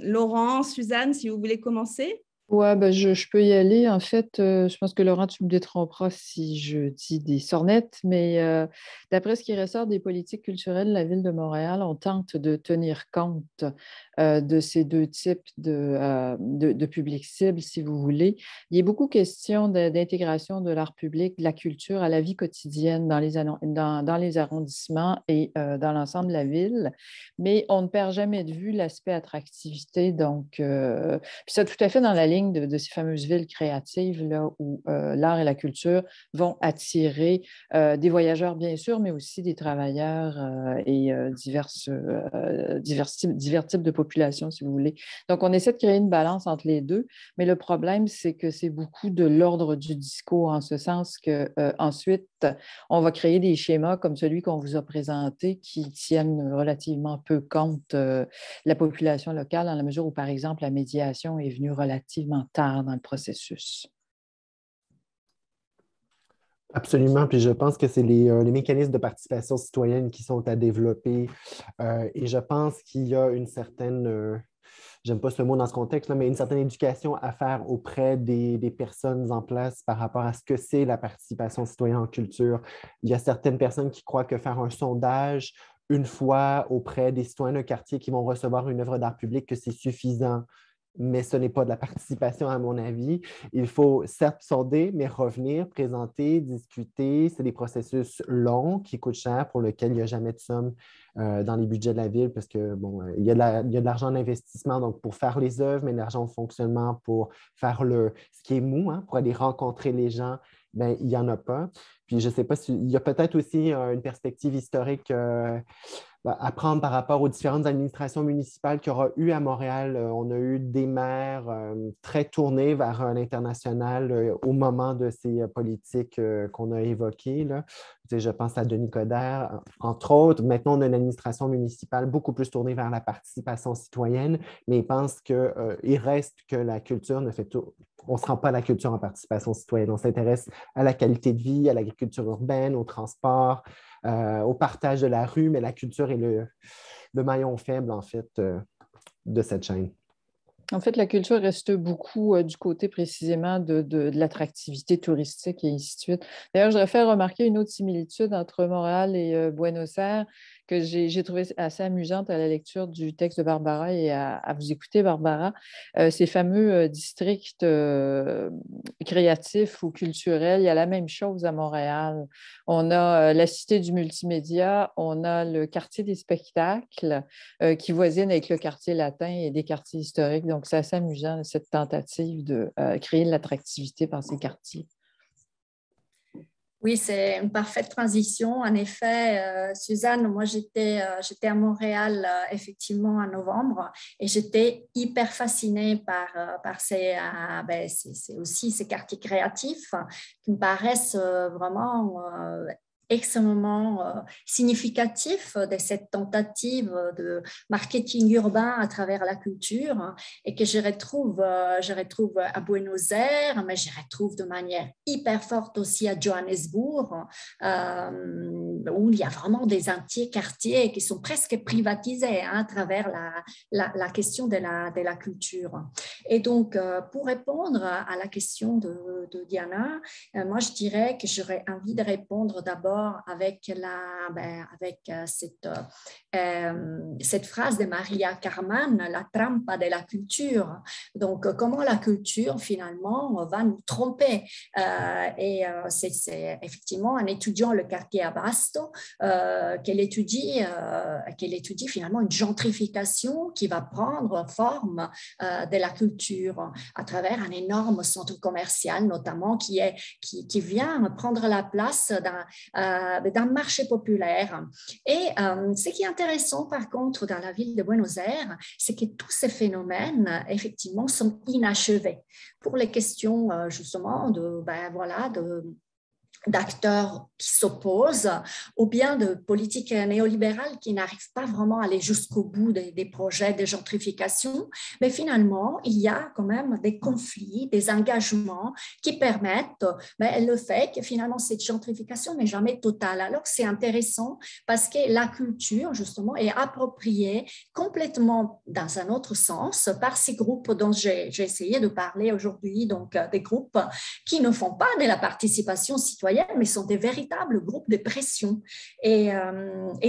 Laurent, Suzanne, si vous voulez commencer. Ouais, ben je peux y aller. En fait, je pense que Laurent, tu me détromperas si je dis des sornettes, mais d'après ce qui ressort des politiques culturelles de la Ville de Montréal, on tente de tenir compte de ces deux types de publics cibles, si vous voulez. Il y a beaucoup question d'intégration de l'art public, de la culture à la vie quotidienne dans les arrondissements et dans l'ensemble de la ville, mais on ne perd jamais de vue l'aspect attractivité. Donc, puis ça tout à fait dans la ligne de ces fameuses villes créatives là, où l'art et la culture vont attirer des voyageurs, bien sûr, mais aussi des travailleurs et divers types de populations, si vous voulez. Donc, on essaie de créer une balance entre les deux, mais le problème, c'est que c'est beaucoup de l'ordre du discours, en ce sens que ensuite, on va créer des schémas comme celui qu'on vous a présenté qui tiennent relativement peu compte de la population locale, dans la mesure où, par exemple, la médiation est venue relativement tard dans le processus. Absolument, puis je pense que c'est les mécanismes de participation citoyenne qui sont à développer et je pense qu'il y a une certaine, j'aime pas ce mot dans ce contexte, là, mais une certaine éducation à faire auprès des personnes en place par rapport à ce que c'est la participation citoyenne en culture. Il y a certaines personnes qui croient que faire un sondage une fois auprès des citoyens d'un quartier qui vont recevoir une œuvre d'art public, que c'est suffisant. Mais ce n'est pas de la participation, à mon avis. Il faut certes sonder, mais revenir, présenter, discuter. C'est des processus longs qui coûtent cher, pour lesquels il n'y a jamais de somme dans les budgets de la ville, parce que, bon, il y a de l'argent d'investissement donc pour faire les œuvres, mais de l'argent de fonctionnement pour faire ce qui est mou, hein, pour aller rencontrer les gens, bien, il n'y en a pas. Puis je ne sais pas il y a peut-être aussi une perspective historique à prendre par rapport aux différentes administrations municipales qu'il y aura eu à Montréal. On a eu des maires très tournés vers l'international au moment de ces politiques qu'on a évoquées, là. Je pense à Denis Coderre, entre autres. Maintenant, on a une administration municipale beaucoup plus tournée vers la participation citoyenne, mais je pense qu'il reste que la culture ne fait tout. On ne se rend pas à la culture en participation citoyenne. On s'intéresse à la qualité de vie, à l'agriculture urbaine, au transport, au partage de la rue, mais la culture est le maillon faible, en fait, de cette chaîne. En fait, la culture reste beaucoup du côté précisément de l'attractivité touristique et ainsi de suite. D'ailleurs, je voudrais faire remarquer une autre similitude entre Montréal et Buenos Aires que j'ai trouvé assez amusante à la lecture du texte de Barbara et à vous écouter, Barbara. Ces fameux districts créatifs ou culturels, il y a la même chose à Montréal. On a la cité du multimédia, on a le quartier des spectacles qui voisine avec le quartier latin et des quartiers historiques. Donc, c'est assez amusant, cette tentative de créer de l'attractivité par ces quartiers. Oui, c'est une parfaite transition. En effet, Suzanne, moi, j'étais à Montréal effectivement en novembre et j'étais hyper fascinée par c'est aussi ces quartiers créatifs qui me paraissent vraiment extrêmement significatif de cette tentative de marketing urbain à travers la culture et que je retrouve à Buenos Aires, mais je retrouve de manière hyper forte aussi à Johannesburg, où il y a vraiment des entiers quartiers qui sont presque privatisés à travers la question de la culture. Et donc, pour répondre à la question de Diana, moi, je dirais que j'aurais envie de répondre d'abord d'abord avec, cette phrase de Maria Carman, la trampa de la culture. Donc, comment la culture, finalement, va nous tromper. C'est effectivement en étudiant le quartier Abasto qu'elle étudie finalement une gentrification qui va prendre forme de la culture à travers un énorme centre commercial, notamment, qui vient prendre la place d'un marché populaire. Et ce qui est intéressant, par contre, dans la ville de Buenos Aires, c'est que tous ces phénomènes, effectivement, sont inachevés pour les questions, justement, d'acteurs qui s'opposent ou bien de politiques néolibérales qui n'arrivent pas vraiment à aller jusqu'au bout des projets de gentrification. Mais finalement, il y a quand même des conflits, des engagements qui permettent le fait que finalement cette gentrification n'est jamais totale. Alors c'est intéressant parce que la culture, justement, est appropriée complètement dans un autre sens par ces groupes dont j'ai essayé de parler aujourd'hui, donc des groupes qui ne font pas de la participation citoyenne, mais sont des véritables groupes de pression. Et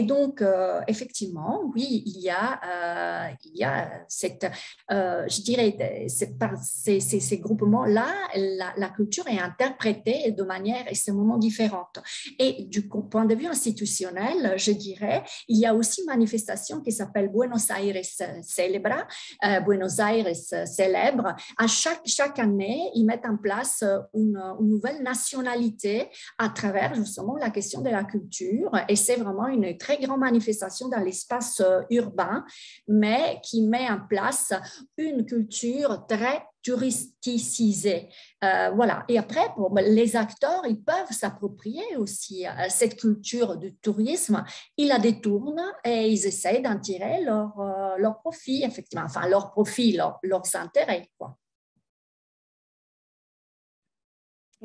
donc, effectivement, oui, il y a cette, je dirais, ces groupements-là, la culture est interprétée de manière extrêmement différente. Et du point de vue institutionnel, je dirais, il y a aussi une manifestation qui s'appelle Buenos Aires Celebra, Buenos Aires célèbre. À chaque année, ils mettent en place une nouvelle nationalité à travers justement la question de la culture. Et c'est vraiment une très grande manifestation dans l'espace urbain, mais qui met en place une culture très touristicisée. Voilà. Et après, les acteurs, ils peuvent s'approprier aussi cette culture du tourisme. Ils la détournent et ils essayent d'en tirer leur profit, effectivement. Enfin, leur profit, leurs intérêts, quoi.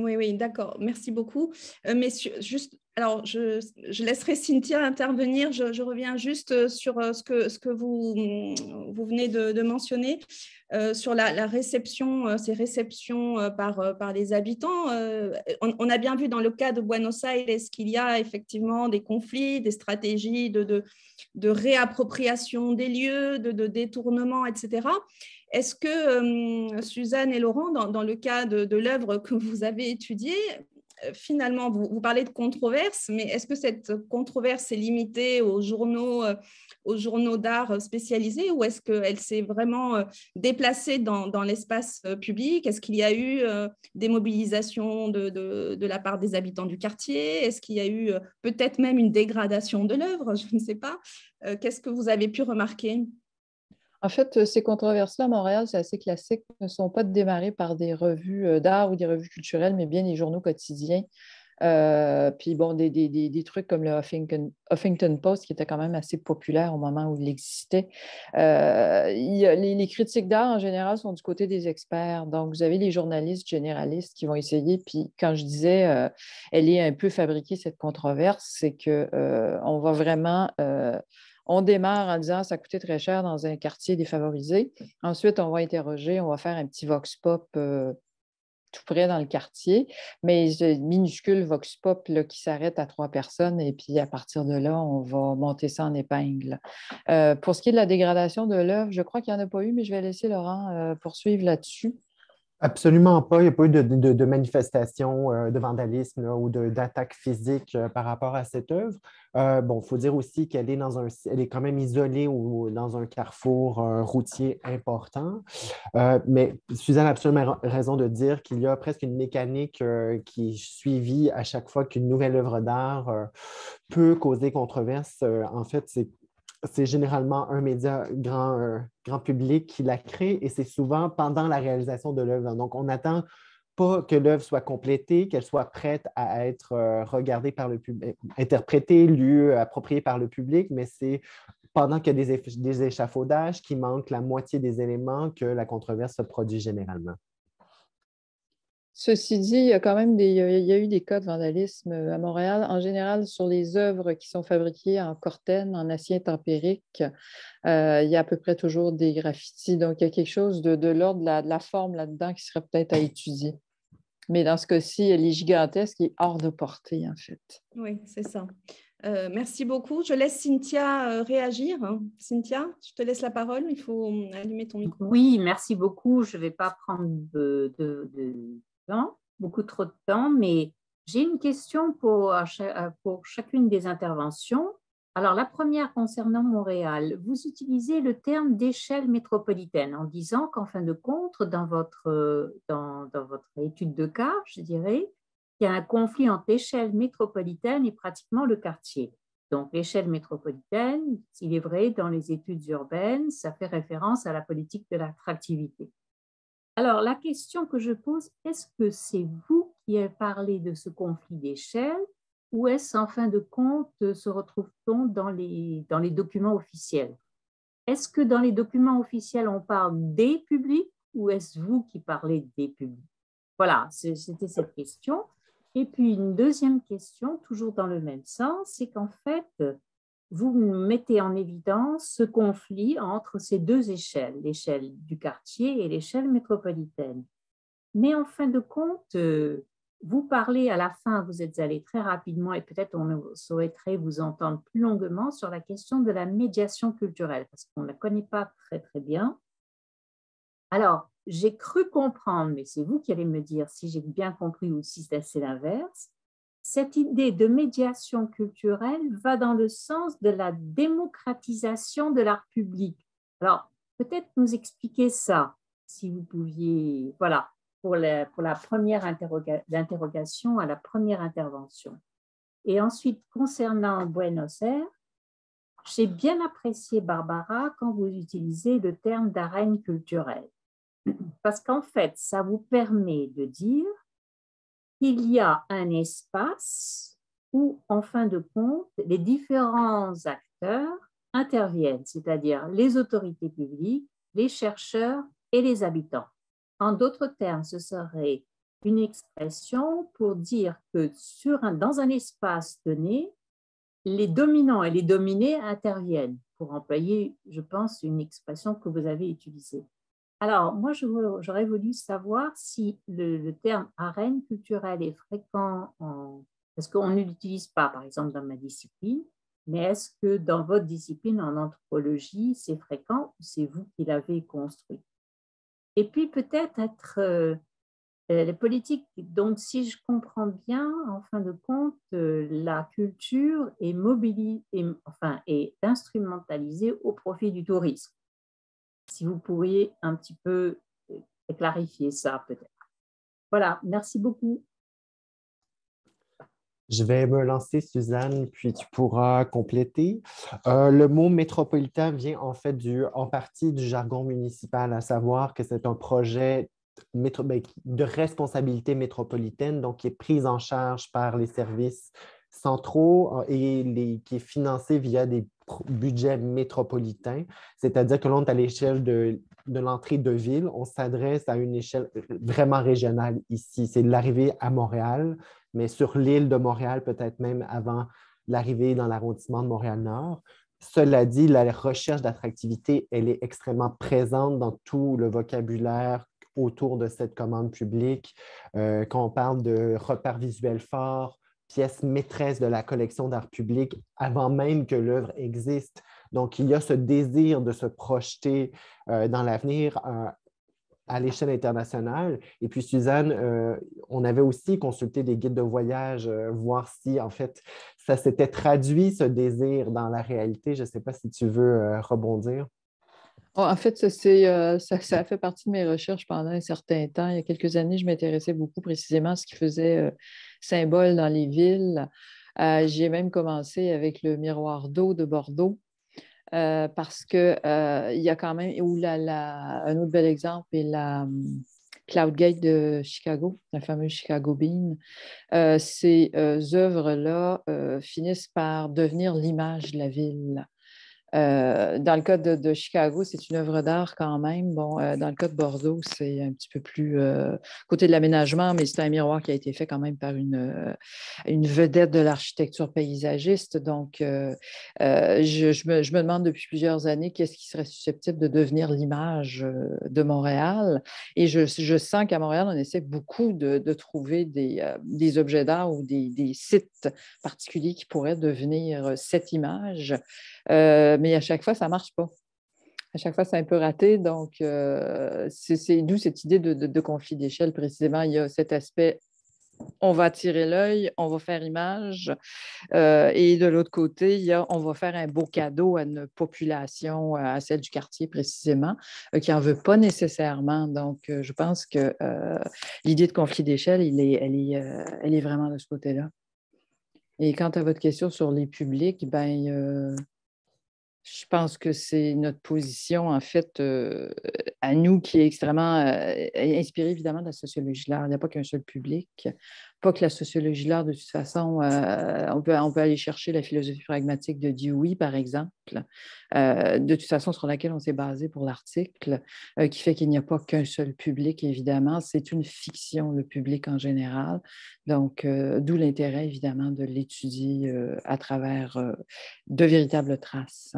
Oui, d'accord. Merci beaucoup. Messieurs, juste, alors je laisserai Cynthia intervenir. Je reviens juste sur ce que vous venez de mentionner, sur la réception, ces réceptions par les habitants. On a bien vu dans le cas de Buenos Aires qu'il y a effectivement des conflits, des stratégies de réappropriation des lieux, de détournement, etc. Est-ce que, Suzanne et Laurent, dans le cas de l'œuvre que vous avez étudiée, finalement, vous parlez de controverse, mais est-ce que cette controverse est limitée aux journaux d'art spécialisés ou est-ce qu'elle s'est vraiment déplacée dans l'espace public? Est-ce qu'il y a eu des mobilisations de la part des habitants du quartier? Est-ce qu'il y a eu peut-être même une dégradation de l'œuvre? Je ne sais pas. Qu'est-ce que vous avez pu remarquer? En fait, ces controverses-là à Montréal, c'est assez classique, ne sont pas démarrées par des revues d'art ou des revues culturelles, mais bien les journaux quotidiens. Puis bon, des trucs comme le Huffington Post, qui était quand même assez populaire au moment où il existait. Les critiques d'art, en général, sont du côté des experts. Donc, vous avez les journalistes généralistes qui vont essayer. Puis, quand je disais, elle est un peu fabriquée, cette controverse, c'est qu'on va vraiment... on démarre en disant ça coûtait très cher dans un quartier défavorisé. Ensuite, on va interroger, on va faire un petit vox pop tout près dans le quartier, mais minuscule vox pop là, qui s'arrête à 3 personnes et puis à partir de là, on va monter ça en épingle. Pour ce qui est de la dégradation de l'œuvre, je crois qu'il n'y en a pas eu, mais je vais laisser Laurent poursuivre là-dessus. Absolument pas. Il n'y a pas eu de manifestation de vandalisme là, ou d'attaque physique par rapport à cette œuvre. Bon, il faut dire aussi qu'elle est elle est quand même isolée dans un carrefour routier important. Mais Suzanne a absolument raison de dire qu'il y a presque une mécanique qui est suivie à chaque fois qu'une nouvelle œuvre d'art peut causer controverse. En fait, c'est généralement un média grand public qui la crée et c'est souvent pendant la réalisation de l'œuvre. Donc, on n'attend pas que l'œuvre soit complétée, qu'elle soit prête à être regardée par le public, interprétée, lue, appropriée par le public, mais c'est pendant qu'il y a des échafaudages qui manquent la moitié des éléments que la controverse se produit généralement. Ceci dit, il y a quand même il y a eu des cas de vandalisme à Montréal. En général, sur les œuvres qui sont fabriquées en cortène, en acier intempérique, il y a à peu près toujours des graffitis. Donc, il y a quelque chose de l'ordre de la forme là-dedans qui serait peut-être à étudier. Mais dans ce cas-ci, elle est gigantesque et hors de portée, en fait. Oui, c'est ça. Merci beaucoup. Je laisse Cynthia réagir. Cynthia, je te laisse la parole. Il faut allumer ton micro. Oui, merci beaucoup. Je ne vais pas prendre de temps, beaucoup trop de temps, mais j'ai une question pour chacune des interventions. Alors, la première concernant Montréal, vous utilisez le terme d'échelle métropolitaine en disant qu'en fin de compte, dans votre étude de cas, je dirais, il y a un conflit entre l'échelle métropolitaine et pratiquement le quartier. Donc, l'échelle métropolitaine, il est vrai, dans les études urbaines, ça fait référence à la politique de l'attractivité. Alors, la question que je pose, est-ce que c'est vous qui avez parlé de ce conflit d'échelle ou est-ce, en fin de compte, se retrouve-t-on dans les documents officiels? Est-ce que dans les documents officiels, on parle des publics ou est-ce vous qui parlez des publics? Voilà, c'était cette question. Et puis, une deuxième question, toujours dans le même sens, c'est qu'en fait, vous mettez en évidence ce conflit entre ces deux échelles, l'échelle du quartier et l'échelle métropolitaine. Mais en fin de compte, vous parlez à la fin, vous êtes allé très rapidement et peut-être on souhaiterait vous entendre plus longuement sur la question de la médiation culturelle, parce qu'on ne la connaît pas très, très bien. Alors, j'ai cru comprendre, mais c'est vous qui allez me dire si j'ai bien compris ou si c'est l'inverse, cette idée de médiation culturelle va dans le sens de la démocratisation de l'art public. Alors, peut-être nous expliquer ça, si vous pouviez, voilà, pour la première interrogation à la première intervention. Et ensuite, concernant Buenos Aires, j'ai bien apprécié, Barbara, quand vous utilisez le terme d'arène culturelle. Parce qu'en fait, ça vous permet de dire qu'il y a un espace où, en fin de compte, les différents acteurs interviennent, c'est-à-dire les autorités publiques, les chercheurs et les habitants. En d'autres termes, ce serait une expression pour dire que dans un espace donné, les dominants et les dominés interviennent, pour employer, je pense, une expression que vous avez utilisée. Alors, moi, j'aurais voulu savoir si le terme arène culturelle est fréquent, parce qu'on ne l'utilise pas, par exemple, dans ma discipline, mais est-ce que dans votre discipline, en anthropologie, c'est fréquent ou c'est vous qui l'avez construit? Et puis, peut-être les politiques, donc si je comprends bien, en fin de compte, la culture est instrumentalisée au profit du tourisme. Si vous pourriez un petit peu clarifier ça, peut-être. Voilà, merci beaucoup. Je vais me lancer, Suzanne, puis tu pourras compléter. Le mot métropolitain vient en fait en partie du jargon municipal, à savoir que c'est un projet de responsabilité métropolitaine, donc qui est pris en charge par les services centraux et qui est financé via des budgets métropolitains, c'est-à-dire que l'on est à l'échelle de l'entrée de ville, on s'adresse à une échelle vraiment régionale ici. C'est l'arrivée à Montréal, mais sur l'île de Montréal, peut-être même avant l'arrivée dans l'arrondissement de Montréal-Nord. Cela dit, la recherche d'attractivité, elle est extrêmement présente dans tout le vocabulaire autour de cette commande publique. Quand on parle de repères visuels forts, pièces maîtresses de la collection d'art public, avant même que l'œuvre existe. Donc, il y a ce désir de se projeter dans l'avenir à l'échelle internationale. Et puis, Suzanne, on avait aussi consulté des guides de voyage, voir si, en fait, ça s'était traduit, ce désir, dans la réalité. Je ne sais pas si tu veux rebondir. En fait, ça a fait partie de mes recherches pendant un certain temps. Il y a quelques années, je m'intéressais beaucoup précisément à ce qui faisait symbole dans les villes. J'ai même commencé avec le miroir d'eau de Bordeaux. Parce qu'il y a quand même, un autre bel exemple est la Cloudgate de Chicago, la fameuse Chicago Bean. Ces œuvres-là finissent par devenir l'image de la ville. Dans le cas de Chicago, c'est une œuvre d'art quand même. Bon, dans le cas de Bordeaux, c'est un petit peu plus côté de l'aménagement, mais c'est un miroir qui a été fait quand même par une vedette de l'architecture paysagiste. Donc, je me demande depuis plusieurs années qu'est-ce qui serait susceptible de devenir l'image de Montréal. Et je sens qu'à Montréal, on essaie beaucoup de trouver des objets d'art ou des sites particuliers qui pourraient devenir cette image. Mais à chaque fois, ça ne marche pas. À chaque fois, c'est un peu raté. Donc, c'est d'où cette idée de conflit d'échelle, précisément. Il y a cet aspect, on va attirer l'œil, on va faire image. Et de l'autre côté, il y a, on va faire un beau cadeau à une population, à celle du quartier précisément, qui n'en veut pas nécessairement. Donc, je pense que l'idée de conflit d'échelle, elle est vraiment de ce côté-là. Et quant à votre question sur les publics, ben, je pense que c'est notre position, en fait, à nous, qui est extrêmement inspirée, évidemment, de la sociologie de l'art. Il n'y a pas qu'un seul public. Pas que la sociologie de l'art, de toute façon, on peut aller chercher la philosophie pragmatique de Dewey, par exemple, de toute façon, sur laquelle on s'est basé pour l'article, qui fait qu'il n'y a pas qu'un seul public, évidemment. C'est une fiction, le public en général. Donc, d'où l'intérêt, évidemment, de l'étudier à travers de véritables traces.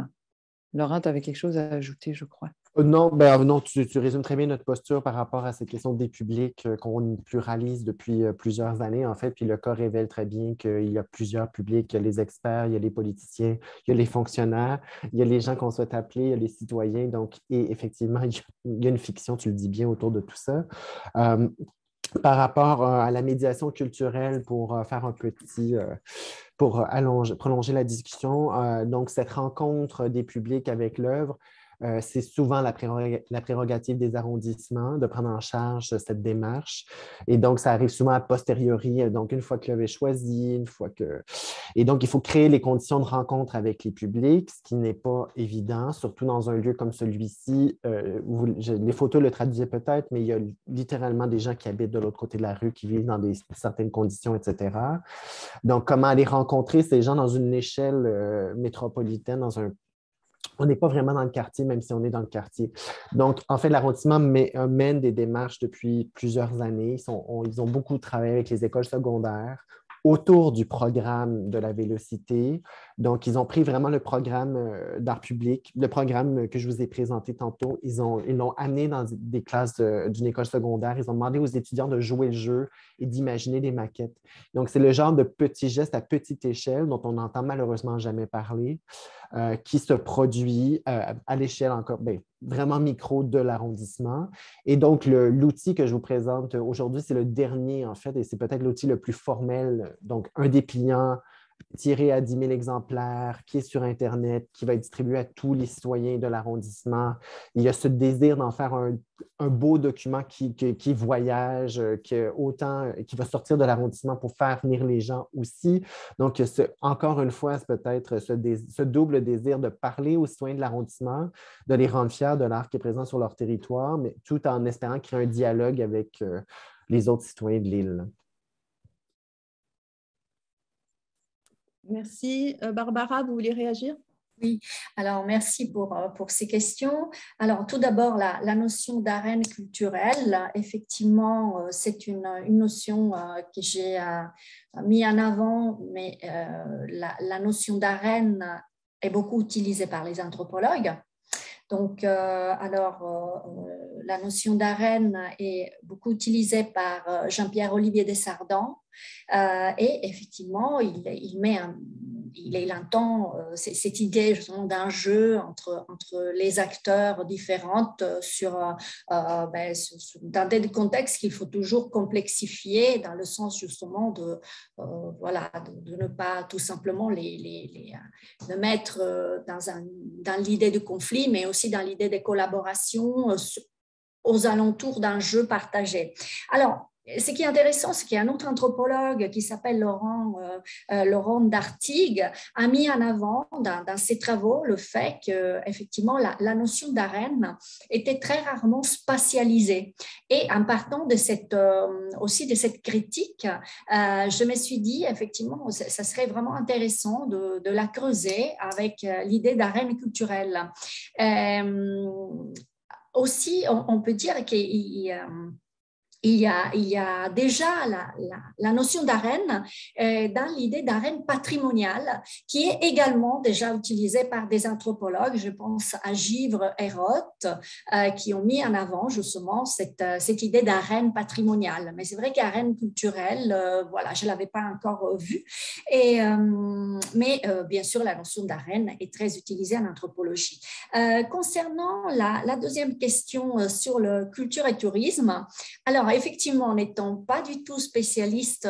Laurent, tu avais quelque chose à ajouter, je crois. Non, non, tu résumes très bien notre posture par rapport à cette question des publics qu'on pluralise depuis plusieurs années, en fait. Puis le cas révèle très bien qu'il y a plusieurs publics. Il y a les experts, il y a les politiciens, il y a les fonctionnaires, il y a les gens qu'on souhaite appeler, il y a les citoyens. Donc, et effectivement, il y a une fiction, tu le dis bien, autour de tout ça. Par rapport à la médiation culturelle, pour faire un petit, pour prolonger la discussion, donc cette rencontre des publics avec l'œuvre, c'est souvent la prérogative des arrondissements de prendre en charge cette démarche. Et donc, ça arrive souvent a posteriori, donc une fois que l'œuvre est choisie, une fois que... Et donc, il faut créer les conditions de rencontre avec les publics, ce qui n'est pas évident, surtout dans un lieu comme celui-ci. Les photos le traduisaient peut-être, mais il y a littéralement des gens qui habitent de l'autre côté de la rue, qui vivent dans certaines conditions, etc. Donc, comment aller rencontrer ces gens dans une échelle métropolitaine, on n'est pas vraiment dans le quartier, même si on est dans le quartier. Donc, en fait, l'arrondissement mène des démarches depuis plusieurs années. Ils ont beaucoup travaillé avec les écoles secondaires autour du programme de la vélocité. Donc, ils ont pris vraiment le programme d'art public, le programme que je vous ai présenté tantôt. Ils l'ont amené dans des classes d'une école secondaire. Ils ont demandé aux étudiants de jouer le jeu et d'imaginer des maquettes. Donc, c'est le genre de petits gestes à petite échelle dont on n'entend malheureusement jamais parler, qui se produit à l'échelle encore vraiment micro de l'arrondissement. Et donc, l'outil que je vous présente aujourd'hui, c'est le dernier, en fait, et c'est peut-être l'outil le plus formel. Donc, un dépliant tiré à 10 000 exemplaires, qui est sur Internet, qui va être distribué à tous les citoyens de l'arrondissement. Il y a ce désir d'en faire un beau document qui voyage, qui va sortir de l'arrondissement pour faire venir les gens aussi. Donc, encore une fois, c'est peut-être ce double désir de parler aux citoyens de l'arrondissement, de les rendre fiers de l'art qui est présent sur leur territoire, mais tout en espérant créer un dialogue avec les autres citoyens de l'île. Merci. Barbara, vous voulez réagir? Oui, alors merci pour ces questions. Alors tout d'abord, la notion d'arène culturelle, effectivement, c'est une notion que j'ai mis en avant, mais la notion d'arène est beaucoup utilisée par les anthropologues. Donc, la notion d'arène est beaucoup utilisée par Jean-Pierre Olivier Desardans et effectivement, il entend cette idée justement d'un jeu entre les acteurs différents dans des contextes qu'il faut toujours complexifier dans le sens justement de ne pas tout simplement les mettre dans l'idée de conflit, mais aussi dans l'idée de collaboration aux alentours d'un jeu partagé. Alors, ce qui est intéressant, c'est qu'il y a un autre anthropologue qui s'appelle Laurent Dartigue, a mis en avant dans ses travaux le fait qu'effectivement la notion d'arène était très rarement spatialisée. Et en partant de aussi de cette critique, je me suis dit effectivement, ça serait vraiment intéressant de la creuser avec l'idée d'arène culturelle. Aussi, on peut dire qu'il il y a déjà la notion d'arène dans l'idée d'arène patrimoniale qui est également déjà utilisée par des anthropologues. Je pense à Givre et Roth qui ont mis en avant justement cette idée d'arène patrimoniale. Mais c'est vrai qu'arène culturelle, voilà, je ne l'avais pas encore vue. Mais bien sûr, la notion d'arène est très utilisée en anthropologie. Concernant la deuxième question sur le culture et tourisme, alors effectivement, n'étant pas du tout spécialiste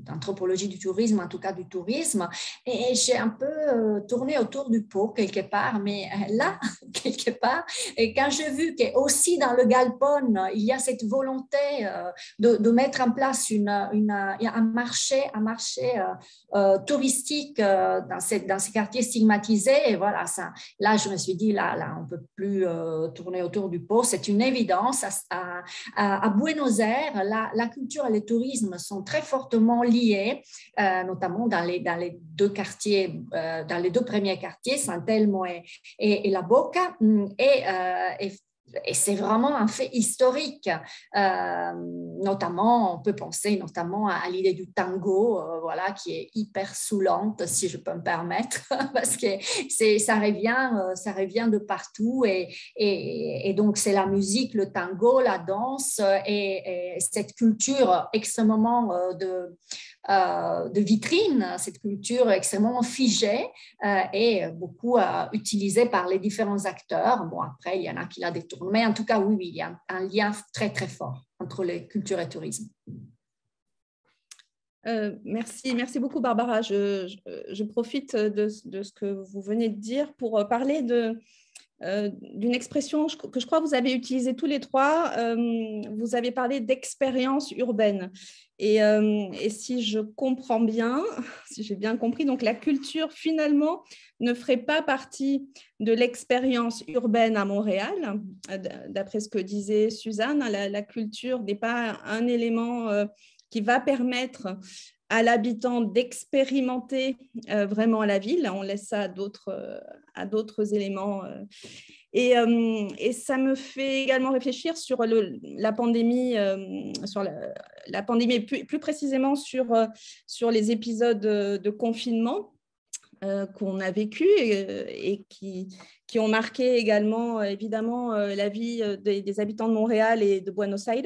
d'anthropologie du tourisme, en tout cas du tourisme, et j'ai un peu tourné autour du pot quelque part, mais là, quelque part, et quand j'ai vu qu'aussi dans le Galpone, il y a cette volonté de mettre en place un marché touristique dans ces quartiers stigmatisés, et voilà, là, je me suis dit, là on ne peut plus tourner autour du pot, c'est une évidence. À Buenos Aires, la culture et le tourisme sont très fortement liés, notamment dans les deux quartiers, dans les deux premiers quartiers, San Telmo et La Boca. Et c'est vraiment un fait historique. Notamment, on peut penser notamment à l'idée du tango, voilà, qui est hyper saoulante, si je peux me permettre, parce que ça revient de partout. Et donc, c'est la musique, le tango, la danse et cette culture extrêmement de vitrine, cette culture extrêmement figée et beaucoup utilisée par les différents acteurs. Bon, après, il y en a qui la détournent, mais en tout cas, oui, il y a un lien très, très fort entre les cultures et le tourisme. Merci beaucoup, Barbara. Je profite de ce que vous venez de dire pour parler d'une expression que je crois que vous avez utilisée tous les trois. Vous avez parlé d'expérience urbaine. Et si je comprends bien, si j'ai bien compris, donc la culture finalement ne ferait pas partie de l'expérience urbaine à Montréal, d'après ce que disait Suzanne. La culture n'est pas un élément qui va permettre à l'habitant d'expérimenter vraiment la ville. On laisse ça à d'autres éléments. Et ça me fait également réfléchir sur la pandémie, la pandémie, plus précisément sur les épisodes de confinement qu'on a vécu et qui ont marqué également, évidemment, la vie des habitants de Montréal et de Buenos Aires.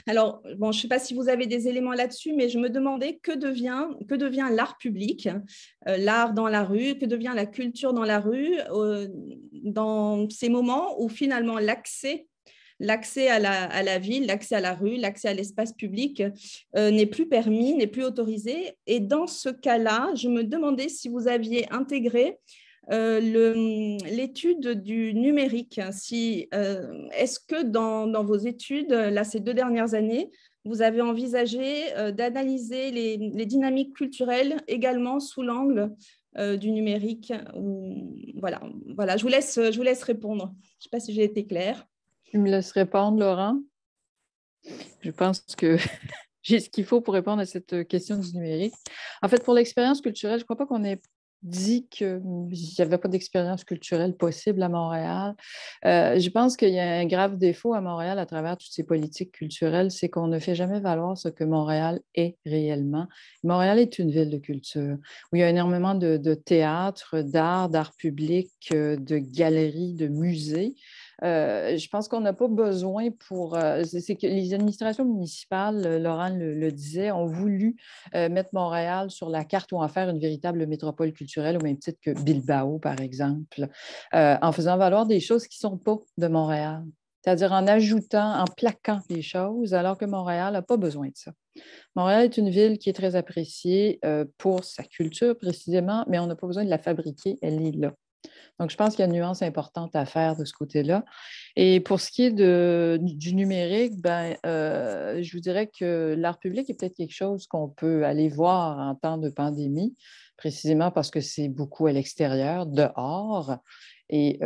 Alors, bon, je ne sais pas si vous avez des éléments là-dessus, mais je me demandais que devient l'art public, l'art dans la rue, que devient la culture dans la rue, dans ces moments où finalement l'accès à la ville, l'accès à la rue, l'accès à l'espace public n'est plus permis, n'est plus autorisé. Et dans ce cas-là, je me demandais si vous aviez intégré l'étude du numérique. Est-ce que dans vos études, là, ces 2 dernières années, vous avez envisagé d'analyser les dynamiques culturelles également sous l'angle du numérique? Voilà, je vous laisse répondre. Je ne sais pas si j'ai été claire. Tu me laisses répondre, Laurent? Je pense que j'ai ce qu'il faut pour répondre à cette question du numérique. En fait, pour l'expérience culturelle, je ne crois pas qu'on ait dit qu'il n'y avait pas d'expérience culturelle possible à Montréal. Je pense qu'il y a un grave défaut à Montréal à travers toutes ces politiques culturelles, c'est qu'on ne fait jamais valoir ce que Montréal est réellement. Montréal est une ville de culture où il y a énormément de théâtre, d'art public, de galeries, de musées. Je pense qu'on n'a pas besoin c'est que les administrations municipales, Laurent le disait, ont voulu mettre Montréal sur la carte ou en faire une véritable métropole culturelle au même titre que Bilbao, par exemple, en faisant valoir des choses qui ne sont pas de Montréal. C'est-à-dire en plaquant des choses, alors que Montréal n'a pas besoin de ça. Montréal est une ville qui est très appréciée pour sa culture précisément, mais on n'a pas besoin de la fabriquer, elle est là. Donc, je pense qu'il y a une nuance importante à faire de ce côté-là. Et pour ce qui est du numérique, je vous dirais que l'art public est peut-être quelque chose qu'on peut aller voir en temps de pandémie, précisément parce que c'est beaucoup à l'extérieur, dehors. Et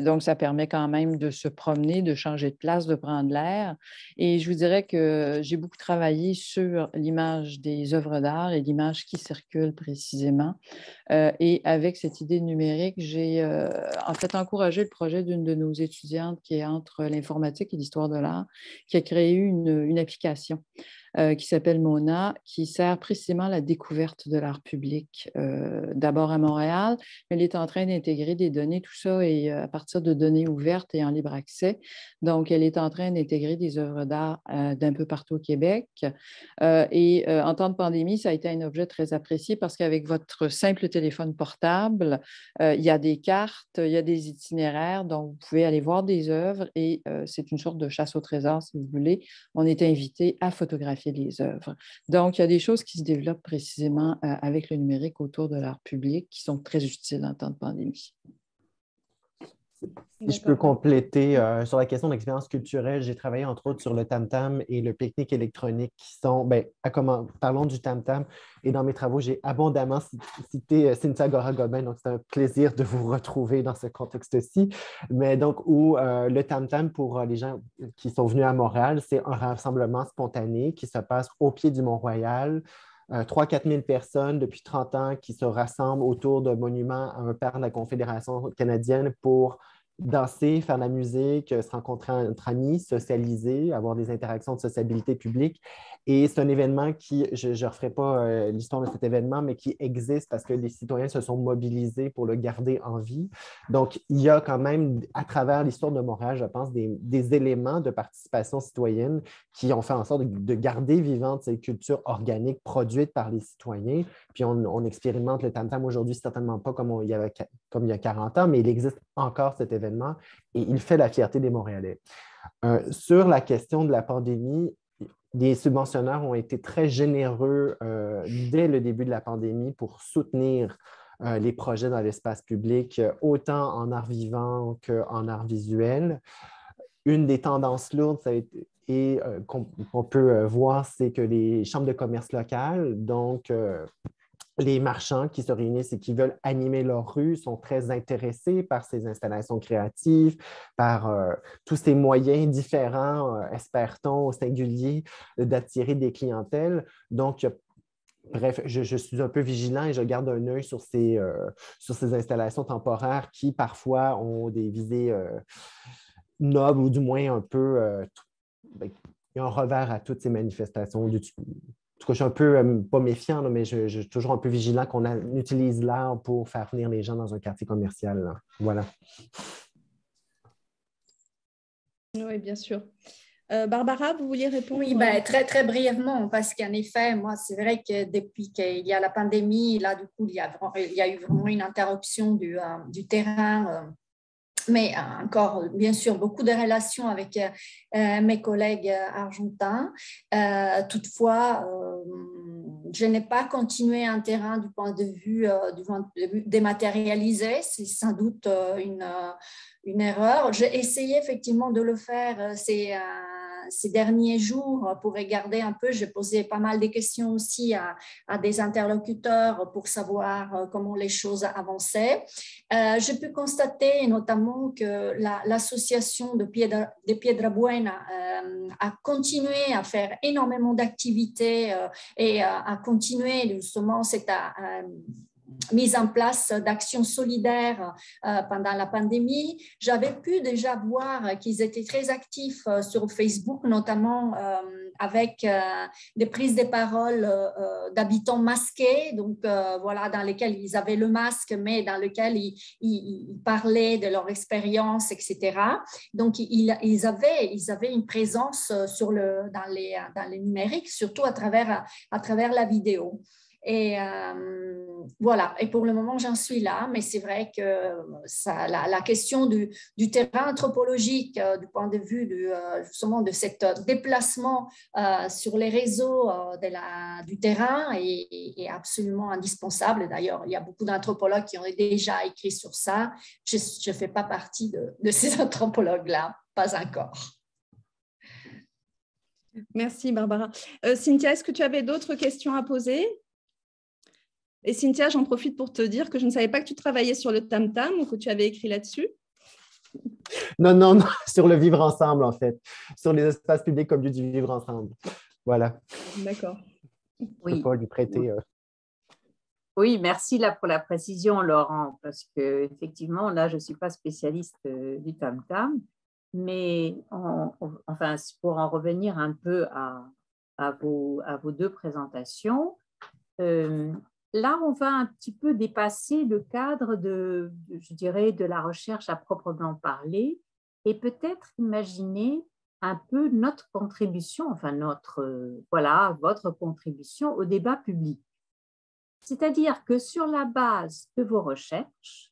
donc, ça permet quand même de se promener, de changer de place, de prendre l'air. Et je vous dirais que j'ai beaucoup travaillé sur l'image des œuvres d'art et l'image qui circule précisément. Et avec cette idée numérique, j'ai en fait encouragé le projet d'une de nos étudiantes qui est entre l'informatique et l'histoire de l'art, qui a créé une application qui s'appelle Mona, qui sert précisément à la découverte de l'art public, d'abord à Montréal, mais elle est en train d'intégrer des données, tout ça et à partir de données ouvertes et en libre accès. Donc, elle est en train d'intégrer des œuvres d'art d'un peu partout au Québec. En temps de pandémie, ça a été un objet très apprécié parce qu'avec votre simple téléphone portable, il y a des cartes, il y a des itinéraires, donc vous pouvez aller voir des œuvres et c'est une sorte de chasse au trésor, si vous voulez. On est invité à photographier les œuvres. Donc, il y a des choses qui se développent précisément avec le numérique autour de l'art public qui sont très utiles en temps de pandémie. Si je peux compléter sur la question d'expérience culturelle, j'ai travaillé entre autres sur le tam-tam et le pique-nique électronique qui sont, parlons du tam-tam, et dans mes travaux, j'ai abondamment cité Cynthia Gora-Gobin, donc c'est un plaisir de vous retrouver dans ce contexte-ci. Mais donc, où le tam-tam, pour les gens qui sont venus à Montréal, c'est un rassemblement spontané qui se passe au pied du Mont-Royal. 3-4 000 personnes depuis 30 ans qui se rassemblent autour d'un monument à un père de la Confédération canadienne pour danser, faire de la musique, se rencontrer entre amis, socialiser, avoir des interactions de sociabilité publique. Et c'est un événement qui, je ne referai pas l'histoire de cet événement, mais qui existe parce que les citoyens se sont mobilisés pour le garder en vie. Donc, il y a quand même, à travers l'histoire de Montréal, je pense, des éléments de participation citoyenne qui ont fait en sorte de garder vivante cette culture organique produite par les citoyens. Puis, on expérimente le tam-tam aujourd'hui, certainement pas comme il y a 40 ans, mais il existe encore cet événement et il fait la fierté des Montréalais. Sur la question de la pandémie, les subventionnaires ont été très généreux dès le début de la pandémie pour soutenir les projets dans l'espace public, autant en art vivant qu'en art visuel. Une des tendances lourdes, ça a été, et qu'on peut voir, c'est que les chambres de commerce locales, donc les marchands qui se réunissent et qui veulent animer leur rue sont très intéressés par ces installations créatives, par tous ces moyens différents, espère-t-on, au singulier, d'attirer des clientèles. Donc, bref, je suis un peu vigilant et je garde un œil sur ces installations temporaires qui, parfois, ont des visées nobles ou du moins un peu... il y a un revers à toutes ces manifestations. En tout cas, je suis un peu, pas méfiant, là, mais je suis toujours un peu vigilant qu'on utilise l'art pour faire venir les gens dans un quartier commercial. Là. Voilà. Oui, bien sûr. Barbara, vous vouliez répondre? Oui, très, très brièvement, parce qu'en effet, moi, c'est vrai que depuis qu'il y a la pandémie, là, du coup, il y a eu vraiment une interruption du terrain. Mais encore, bien sûr, beaucoup de relations avec mes collègues argentins. Toutefois, je n'ai pas continué un terrain du point de vue dématérialisé. C'est sans doute une erreur. J'ai essayé effectivement de le faire ces derniers jours pour regarder un peu. J'ai posé pas mal de questions aussi à des interlocuteurs pour savoir comment les choses avançaient. J'ai pu constater notamment que l'association de Piedra Buena a continué à faire énormément d'activités et à continuer justement cette mise en place d'actions solidaires pendant la pandémie. J'avais pu déjà voir qu'ils étaient très actifs sur Facebook, notamment avec des prises de parole d'habitants masqués, donc voilà, dans lesquels ils avaient le masque, mais dans lesquels ils parlaient de leur expérience, etc. Donc, ils avaient une présence dans les numériques, surtout à travers la vidéo. Et voilà, et pour le moment, j'en suis là, mais c'est vrai que la question du terrain anthropologique, du point de vue justement de cet déplacement sur les réseaux du terrain est absolument indispensable. D'ailleurs, il y a beaucoup d'anthropologues qui ont déjà écrit sur ça. Je ne fais pas partie de ces anthropologues-là, pas encore. Merci, Barbara. Cynthia, est-ce que tu avais d'autres questions à poser? Et Cynthia, j'en profite pour te dire que je ne savais pas que tu travaillais sur le tam-tam ou que tu avais écrit là-dessus. Non, non, non, sur le vivre ensemble, en fait, sur les espaces publics comme lieu du vivre ensemble. Voilà. D'accord. Je ne peux pas lui prêter. Oui, merci là pour la précision, Laurent, parce que effectivement, là, je ne suis pas spécialiste du tam-tam, mais enfin, pour en revenir un peu à vos deux présentations, là, on va un petit peu dépasser le cadre je dirais, de la recherche à proprement parler et peut-être imaginer un peu notre contribution, enfin voilà, votre contribution au débat public. C'est-à-dire que sur la base de vos recherches,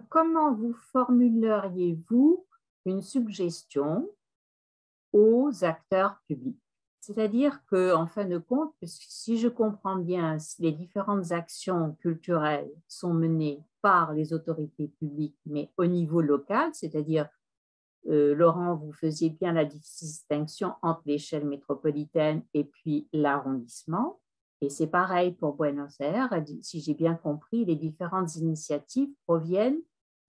comment vous formuleriez-vous une suggestion aux acteurs publics? C'est-à-dire qu'en fin de compte, si je comprends bien, les différentes actions culturelles sont menées par les autorités publiques, mais au niveau local, c'est-à-dire, Laurent, vous faisiez bien la distinction entre l'échelle métropolitaine et puis l'arrondissement. Et c'est pareil pour Buenos Aires. Si j'ai bien compris, les différentes initiatives proviennent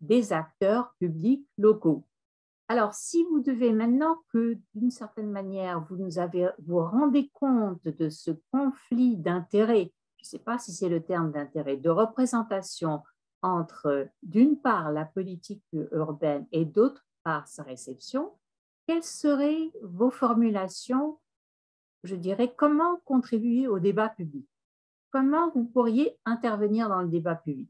des acteurs publics locaux. Alors, si vous devez maintenant que, d'une certaine manière, vous rendez compte de ce conflit d'intérêts, je ne sais pas si c'est le terme d'intérêt, de représentation entre, d'une part, la politique urbaine et d'autre part, sa réception, quelles seraient vos formulations, je dirais, comment contribuer au débat public? Comment vous pourriez intervenir dans le débat public?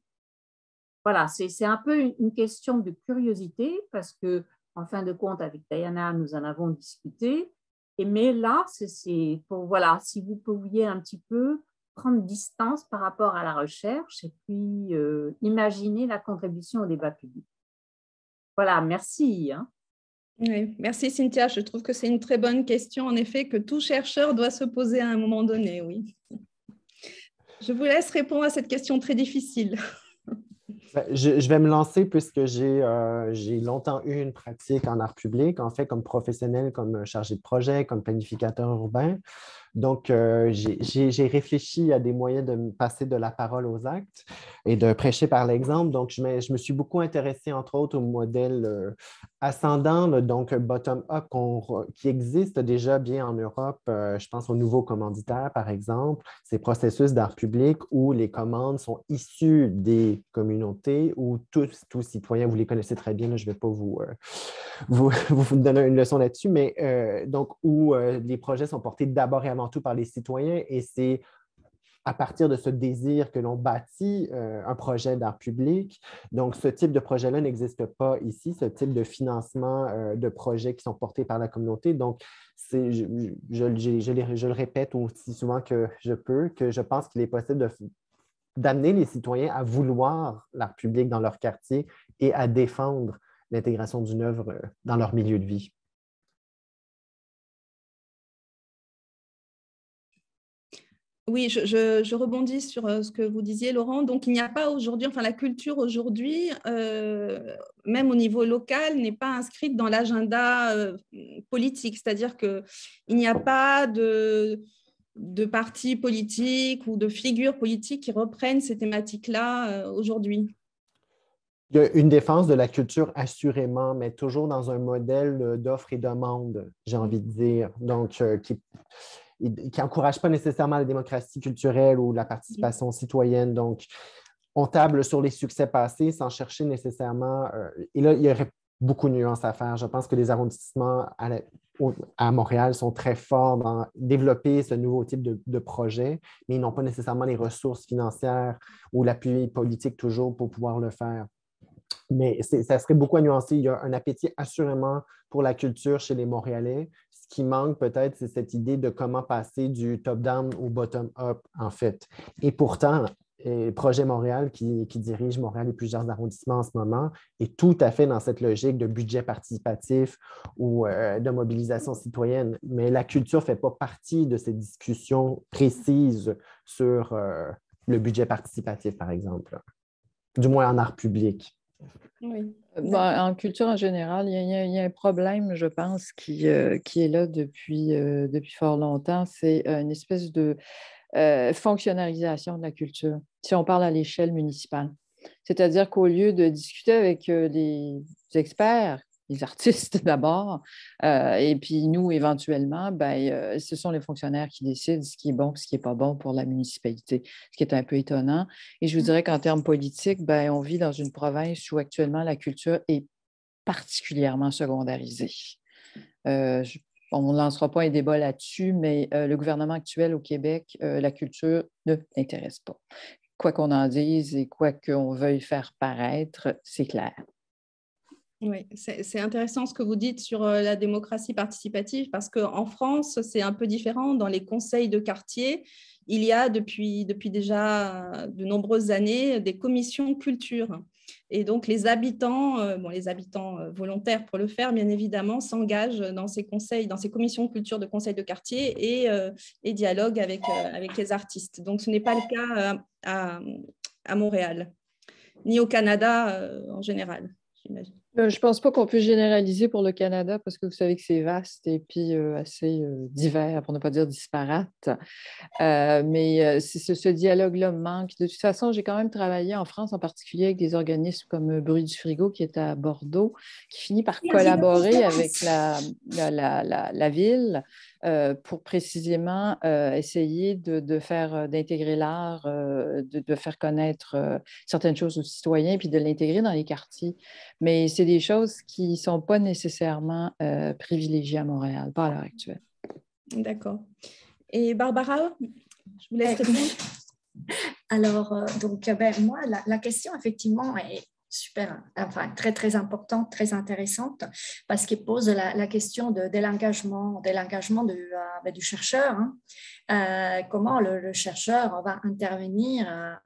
Voilà, c'est un peu une question de curiosité parce que, en fin de compte, avec Diana, nous en avons discuté. Mais là, c'est pour, voilà, si vous pouviez un petit peu prendre distance par rapport à la recherche et puis imaginer la contribution au débat public. Voilà, merci. Oui, merci Cynthia. Je trouve que c'est une très bonne question, en effet, que tout chercheur doit se poser à un moment donné, oui. Je vous laisse répondre à cette question très difficile. Je vais me lancer puisque j'ai longtemps eu une pratique en art public, en fait, comme professionnel, comme chargé de projet, comme planificateur urbain. Donc, j'ai réfléchi à des moyens de me passer de la parole aux actes et de prêcher par l'exemple. Donc, je me suis beaucoup intéressé, entre autres, au modèle ascendant, donc bottom-up, qui existe déjà bien en Europe. Je pense aux nouveaux commanditaires, par exemple, ces processus d'art public où les commandes sont issues des communautés, où tous citoyens, vous les connaissez très bien, là, je ne vais pas vous donner une leçon là-dessus, mais donc où les projets sont portés d'abord et avant tout par les citoyens, et c'est à partir de ce désir que l'on bâtit un projet d'art public. Donc, ce type de projet-là n'existe pas ici, ce type de financement de projets qui sont portés par la communauté. Donc, je le répète aussi souvent que je peux, que je pense qu'il est possible d'amener les citoyens à vouloir l'art public dans leur quartier et à défendre l'intégration d'une œuvre dans leur milieu de vie. Oui, je rebondis sur ce que vous disiez, Laurent. Donc, il n'y a pas aujourd'hui, enfin, la culture aujourd'hui, même au niveau local, n'est pas inscrite dans l'agenda politique. C'est-à-dire qu'il n'y a pas de partis politiques ou de figures politiques qui reprennent ces thématiques-là aujourd'hui. Il y a une défense de la culture, assurément, mais toujours dans un modèle d'offre et demande, j'ai envie de dire. Donc, qui n'encourage pas nécessairement la démocratie culturelle ou la participation citoyenne. Donc, on table sur les succès passés sans chercher nécessairement. Et là, il y aurait beaucoup de nuances à faire. Je pense que les arrondissements à Montréal sont très forts dans développer ce nouveau type de projet, mais ils n'ont pas nécessairement les ressources financières ou l'appui politique toujours pour pouvoir le faire. Mais ça serait beaucoup à nuancer. Il y a un appétit assurément pour la culture chez les Montréalais. Ce qui manque peut-être, c'est cette idée de comment passer du top-down au bottom-up, en fait. Et pourtant, Projet Montréal, qui dirige Montréal et plusieurs arrondissements en ce moment, est tout à fait dans cette logique de budget participatif ou de mobilisation citoyenne. Mais la culture ne fait pas partie de ces discussions précises sur le budget participatif, par exemple, du moins en art public. Oui. En culture en général, il y a un problème, je pense, qui est là depuis fort longtemps. C'est une espèce de fonctionnalisation de la culture, si on parle à l'échelle municipale. C'est-à-dire qu'au lieu de discuter avec les experts, les artistes d'abord, et puis nous, éventuellement, ce sont les fonctionnaires qui décident ce qui est bon et ce qui n'est pas bon pour la municipalité, ce qui est un peu étonnant. Et je vous dirais qu'en termes politiques, on vit dans une province où actuellement la culture est particulièrement secondarisée. On ne lancera pas un débat là-dessus, mais le gouvernement actuel au Québec, la culture ne l'intéresse pas. Quoi qu'on en dise et quoi qu'on veuille faire paraître, c'est clair. Oui, c'est intéressant ce que vous dites sur la démocratie participative parce qu'en France, c'est un peu différent. Dans les conseils de quartier, il y a depuis déjà de nombreuses années des commissions culture. Et donc, les habitants volontaires pour le faire, bien évidemment, s'engagent dans ces conseils, dans ces commissions culture de conseils de quartier et dialoguent avec les artistes. Donc, ce n'est pas le cas à Montréal, ni au Canada en général, j'imagine. Je ne pense pas qu'on peut généraliser pour le Canada parce que vous savez que c'est vaste et puis assez divers, pour ne pas dire disparate. Mais ce dialogue-là manque. De toute façon, j'ai quand même travaillé en France, en particulier avec des organismes comme Bruit du Frigo, qui est à Bordeaux, qui finit par collaborer avec la ville pour précisément essayer d'intégrer l'art, de faire connaître certaines choses aux citoyens, puis de l'intégrer dans les quartiers. Mais c'est des choses qui ne sont pas nécessairement privilégiées à Montréal, pas à l'heure actuelle. D'accord. Et Barbara, je vous laisse répondre. Alors, moi, la question, effectivement, est très, très importante, très intéressante, parce qu'elle pose la question de l'engagement du chercheur. Comment le chercheur va intervenir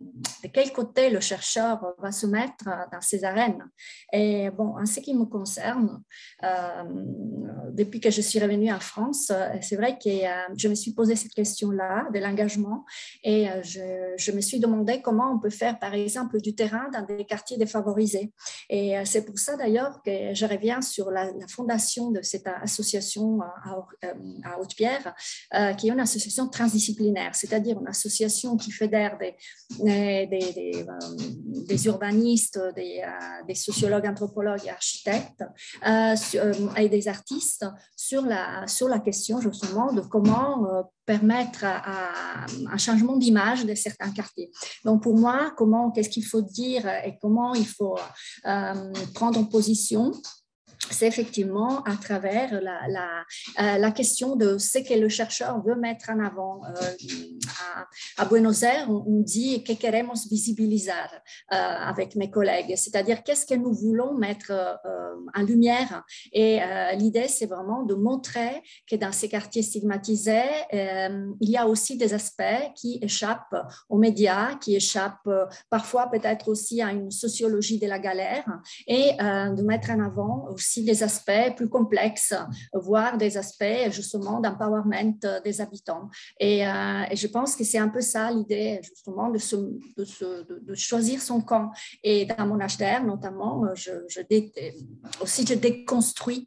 de quel côté le chercheur va se mettre dans ces arènes. Et en ce qui me concerne, depuis que je suis revenue en France, c'est vrai que je me suis posé cette question-là de l'engagement et je me suis demandé comment on peut faire, par exemple, du terrain dans des quartiers défavorisés. Et c'est pour ça, d'ailleurs, que je reviens sur la fondation de cette association à Haute-Pierre, qui est une association transdisciplinaire, c'est-à-dire une association qui fédère des urbanistes, des sociologues, anthropologues et architectes et des artistes sur la question justement de comment permettre un changement d'image de certains quartiers. Donc pour moi, qu'est-ce qu'il faut dire et comment il faut prendre position, c'est effectivement à travers la question de ce que le chercheur veut mettre en avant. À Buenos Aires, on dit que queremos visibilizar avec mes collègues, c'est-à-dire qu'est-ce que nous voulons mettre en lumière. Et l'idée, c'est vraiment de montrer que dans ces quartiers stigmatisés, il y a aussi des aspects qui échappent aux médias, qui échappent parfois peut-être aussi à une sociologie de la galère, et de mettre en avant aussi des aspects plus complexes, voire des aspects justement d'empowerment des habitants. Et je pense que c'est un peu ça l'idée justement de choisir son camp. Et dans mon HDR notamment, je déconstruis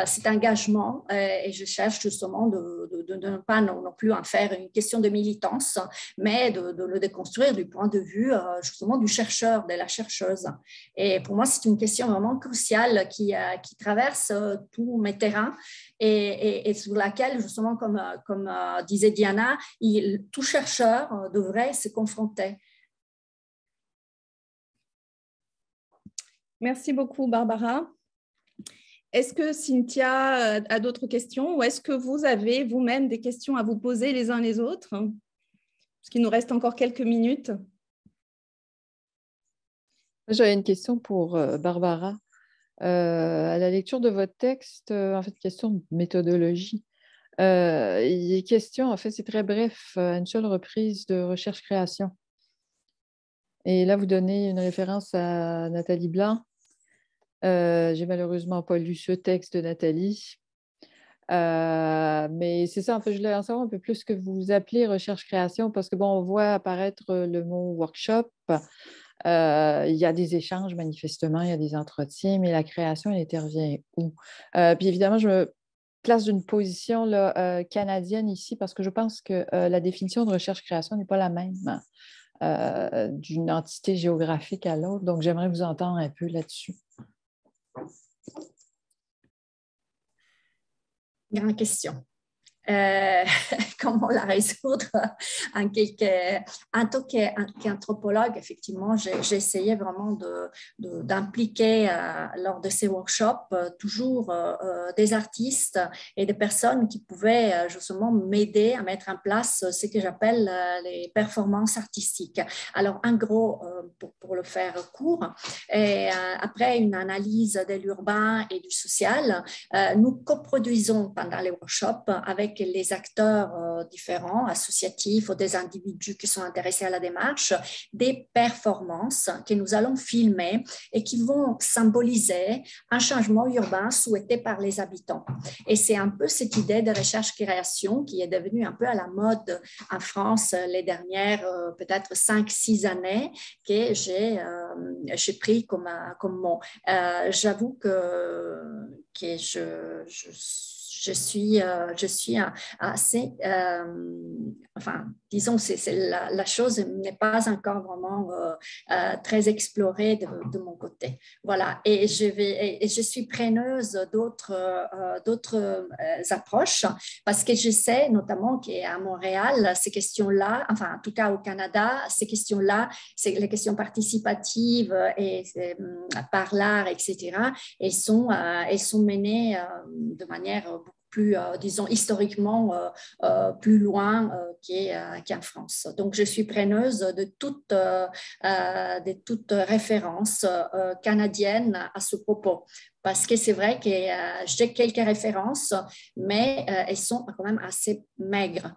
cet engagement et je cherche justement de ne pas non plus en faire une question de militance, mais de le déconstruire du point de vue justement du chercheur, de la chercheuse. Et pour moi, c'est une question vraiment cruciale qui traverse tous mes terrains et sur laquelle, justement, comme disait Diana, tout chercheur devrait se confronter. Merci beaucoup, Barbara. Est-ce que Cynthia a d'autres questions ou est-ce que vous avez vous-même des questions à vous poser les uns les autres? Parce qu'il nous reste encore quelques minutes. J'avais une question pour Barbara. À la lecture de votre texte, en fait, question de méthodologie. Il est question, en fait, c'est très bref, à une seule reprise de recherche-création. Et là, vous donnez une référence à Nathalie Blanc. J'ai malheureusement pas lu ce texte de Nathalie. Mais c'est ça, en fait, je voulais en savoir un peu plus ce que vous appelez recherche-création, parce que, bon, on voit apparaître le mot workshop. Il y a des échanges, manifestement, il y a des entretiens, mais la création, elle intervient où? Puis évidemment, je me place d'une position là, canadienne ici, parce que je pense que la définition de recherche-création n'est pas la même d'une entité géographique à l'autre. Donc, j'aimerais vous entendre un peu là-dessus. Grande question. Comment la résoudre en tant qu'anthropologue, effectivement, j'ai essayé vraiment d'impliquer lors de ces workshops toujours des artistes et des personnes qui pouvaient justement m'aider à mettre en place ce que j'appelle les performances artistiques. Alors, en gros, pour le faire court, et après une analyse de l'urbain et du social, nous coproduisons pendant les workshops avec les acteurs différents, associatifs ou des individus qui sont intéressés à la démarche, des performances que nous allons filmer et qui vont symboliser un changement urbain souhaité par les habitants. Et c'est un peu cette idée de recherche-création qui est devenue un peu à la mode en France les dernières peut-être 5-6 années que j'ai pris comme mot. J'avoue que je suis assez, enfin, disons, la chose n'est pas encore vraiment très explorée de mon côté. Voilà, et je suis preneuse d'autres approches parce que je sais notamment qu'à Montréal, ces questions-là, enfin, en tout cas au Canada, ces questions-là, c'est les questions participatives et par l'art, etc., elles sont menées de manière beaucoup plus, disons, historiquement plus loin qu'en France. Donc, je suis preneuse de toute référence canadienne à ce propos. Parce que c'est vrai que j'ai quelques références, mais elles sont quand même assez maigres.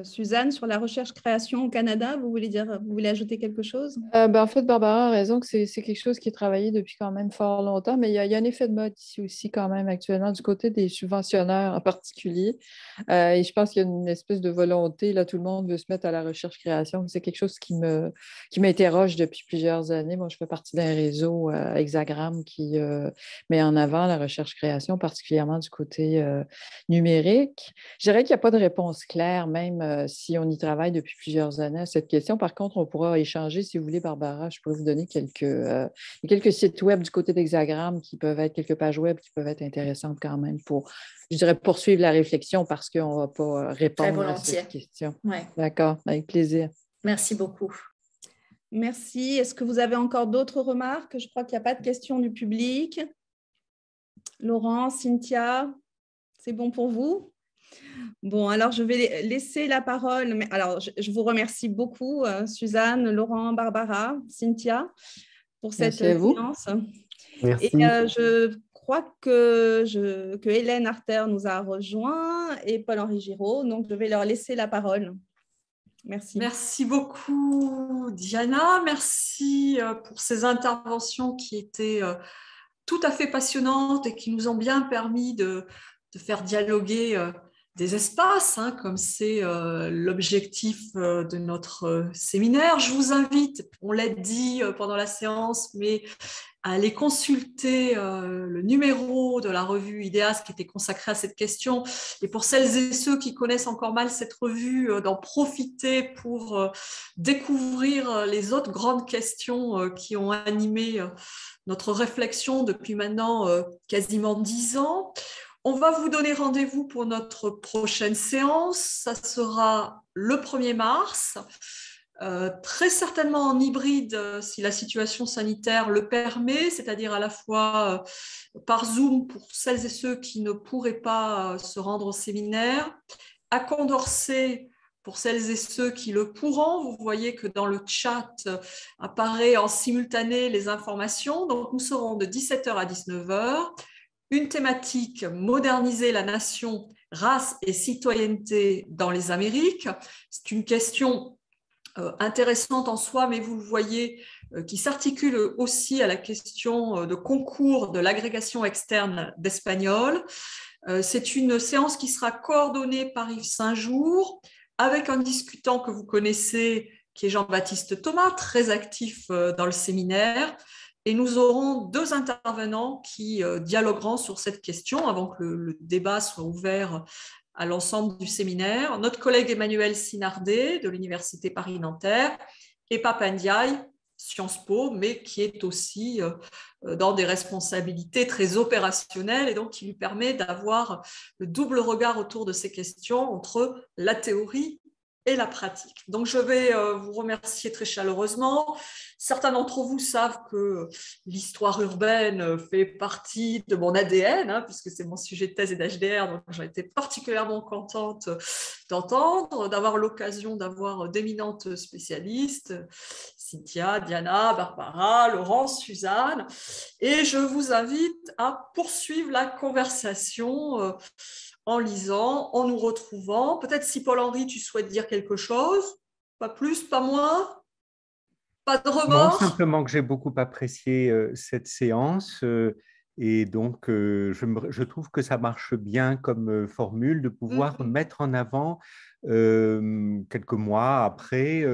Suzanne, sur la recherche-création au Canada, vous voulez ajouter quelque chose? En fait, Barbara a raison que c'est quelque chose qui est travaillé depuis quand même fort longtemps, mais il y a un effet de mode ici aussi quand même actuellement du côté des subventionneurs en particulier. Et je pense qu'il y a une espèce de volonté, là, tout le monde veut se mettre à la recherche-création. C'est quelque chose qui m'interroge depuis plusieurs années. Moi, je fais partie d'un réseau Hexagram qui met en avant la recherche-création, particulièrement du côté numérique. Je dirais qu'il n'y a pas de réponse claire, même si on y travaille depuis plusieurs années à cette question. Par contre, on pourra échanger, si vous voulez, Barbara, je pourrais vous donner quelques sites web du côté d'Hexagram qui peuvent être, quelques pages web qui peuvent être intéressantes quand même pour, je dirais, poursuivre la réflexion parce qu'on ne va pas répondre à cette question. Ouais. D'accord, avec plaisir. Merci beaucoup. Merci. Est-ce que vous avez encore d'autres remarques? Je crois qu'il n'y a pas de questions du public. Laurent, Cynthia, c'est bon pour vous? Bon, alors je vais laisser la parole. Alors, je vous remercie beaucoup, Suzanne, Laurent, Barbara, Cynthia, pour cette séance. Merci. Et je crois que Hélène Arter nous a rejoints et Paul-Henri Giraud, donc je vais leur laisser la parole. Merci. Merci beaucoup, Diana. Merci pour ces interventions qui étaient tout à fait passionnantes et qui nous ont bien permis de faire dialoguer des espaces, hein, comme c'est l'objectif de notre séminaire. Je vous invite, on l'a dit pendant la séance, mais à aller consulter le numéro de la revue IDEAS qui était consacré à cette question. Et pour celles et ceux qui connaissent encore mal cette revue, d'en profiter pour découvrir les autres grandes questions qui ont animé notre réflexion depuis maintenant quasiment 10 ans. On va vous donner rendez-vous pour notre prochaine séance. Ça sera le 1er mars. Très certainement en hybride si la situation sanitaire le permet, c'est-à-dire à la fois par Zoom pour celles et ceux qui ne pourraient pas se rendre au séminaire, à Condorcet Pour celles et ceux qui le pourront, vous voyez que dans le chat apparaît en simultané les informations. Donc, nous serons de 17h à 19h. Une thématique, moderniser la nation, race et citoyenneté dans les Amériques. C'est une question intéressante en soi, mais vous le voyez, qui s'articule aussi à la question de concours de l'agrégation externe d'espagnol. C'est une séance qui sera coordonnée par Yves Saint-Jour, avec un discutant que vous connaissez, qui est Jean-Baptiste Thomas, très actif dans le séminaire. Et nous aurons 2 intervenants qui dialogueront sur cette question avant que le débat soit ouvert à l'ensemble du séminaire. Notre collègue Emmanuel Sinardet de l'Université Paris-Nanterre et Papa Ndiaye, Sciences Po, mais qui est aussi dans des responsabilités très opérationnelles et donc qui lui permet d'avoir le double regard autour de ces questions entre la théorie et la pratique. Donc, je vais vous remercier très chaleureusement. Certains d'entre vous savent que l'histoire urbaine fait partie de mon ADN, puisque c'est mon sujet de thèse et d'HDR, donc j'ai été particulièrement contente d'entendre, d'avoir l'occasion d'avoir d'éminentes spécialistes, Cynthia, Diana, Barbara, Laurence, Suzanne, et je vous invite à poursuivre la conversation en lisant, en nous retrouvant. Peut-être si Paul-Henri, tu souhaites dire quelque chose, pas plus, pas moins, pas de remords. Non, simplement que j'ai beaucoup apprécié cette séance et donc je trouve que ça marche bien comme formule de pouvoir mettre en avant quelques mois après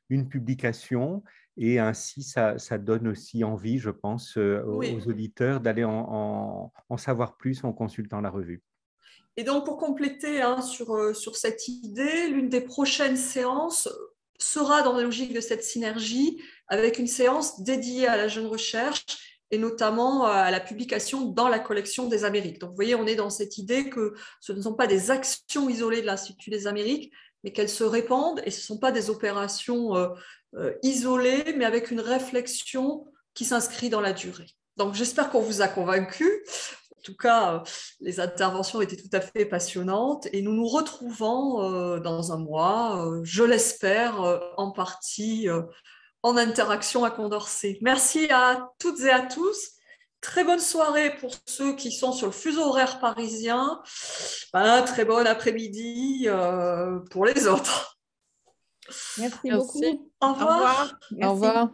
une publication et ainsi ça donne aussi envie, je pense, aux auditeurs d'aller en savoir plus en consultant la revue. Et donc, pour compléter sur cette idée, l'une des prochaines séances sera dans la logique de cette synergie avec une séance dédiée à la jeune recherche et notamment à la publication dans la collection des Amériques. Donc, vous voyez, on est dans cette idée que ce ne sont pas des actions isolées de l'Institut des Amériques, mais qu'elles se répandent et ce ne sont pas des opérations isolées, mais avec une réflexion qui s'inscrit dans la durée. Donc, j'espère qu'on vous a convaincus. En tout cas, les interventions étaient tout à fait passionnantes et nous nous retrouvons dans un mois, je l'espère, en partie en interaction à Condorcet. Merci à toutes et à tous. Très bonne soirée pour ceux qui sont sur le fuseau horaire parisien. Très bon après-midi pour les autres. Merci beaucoup. Au revoir. Merci. Au revoir.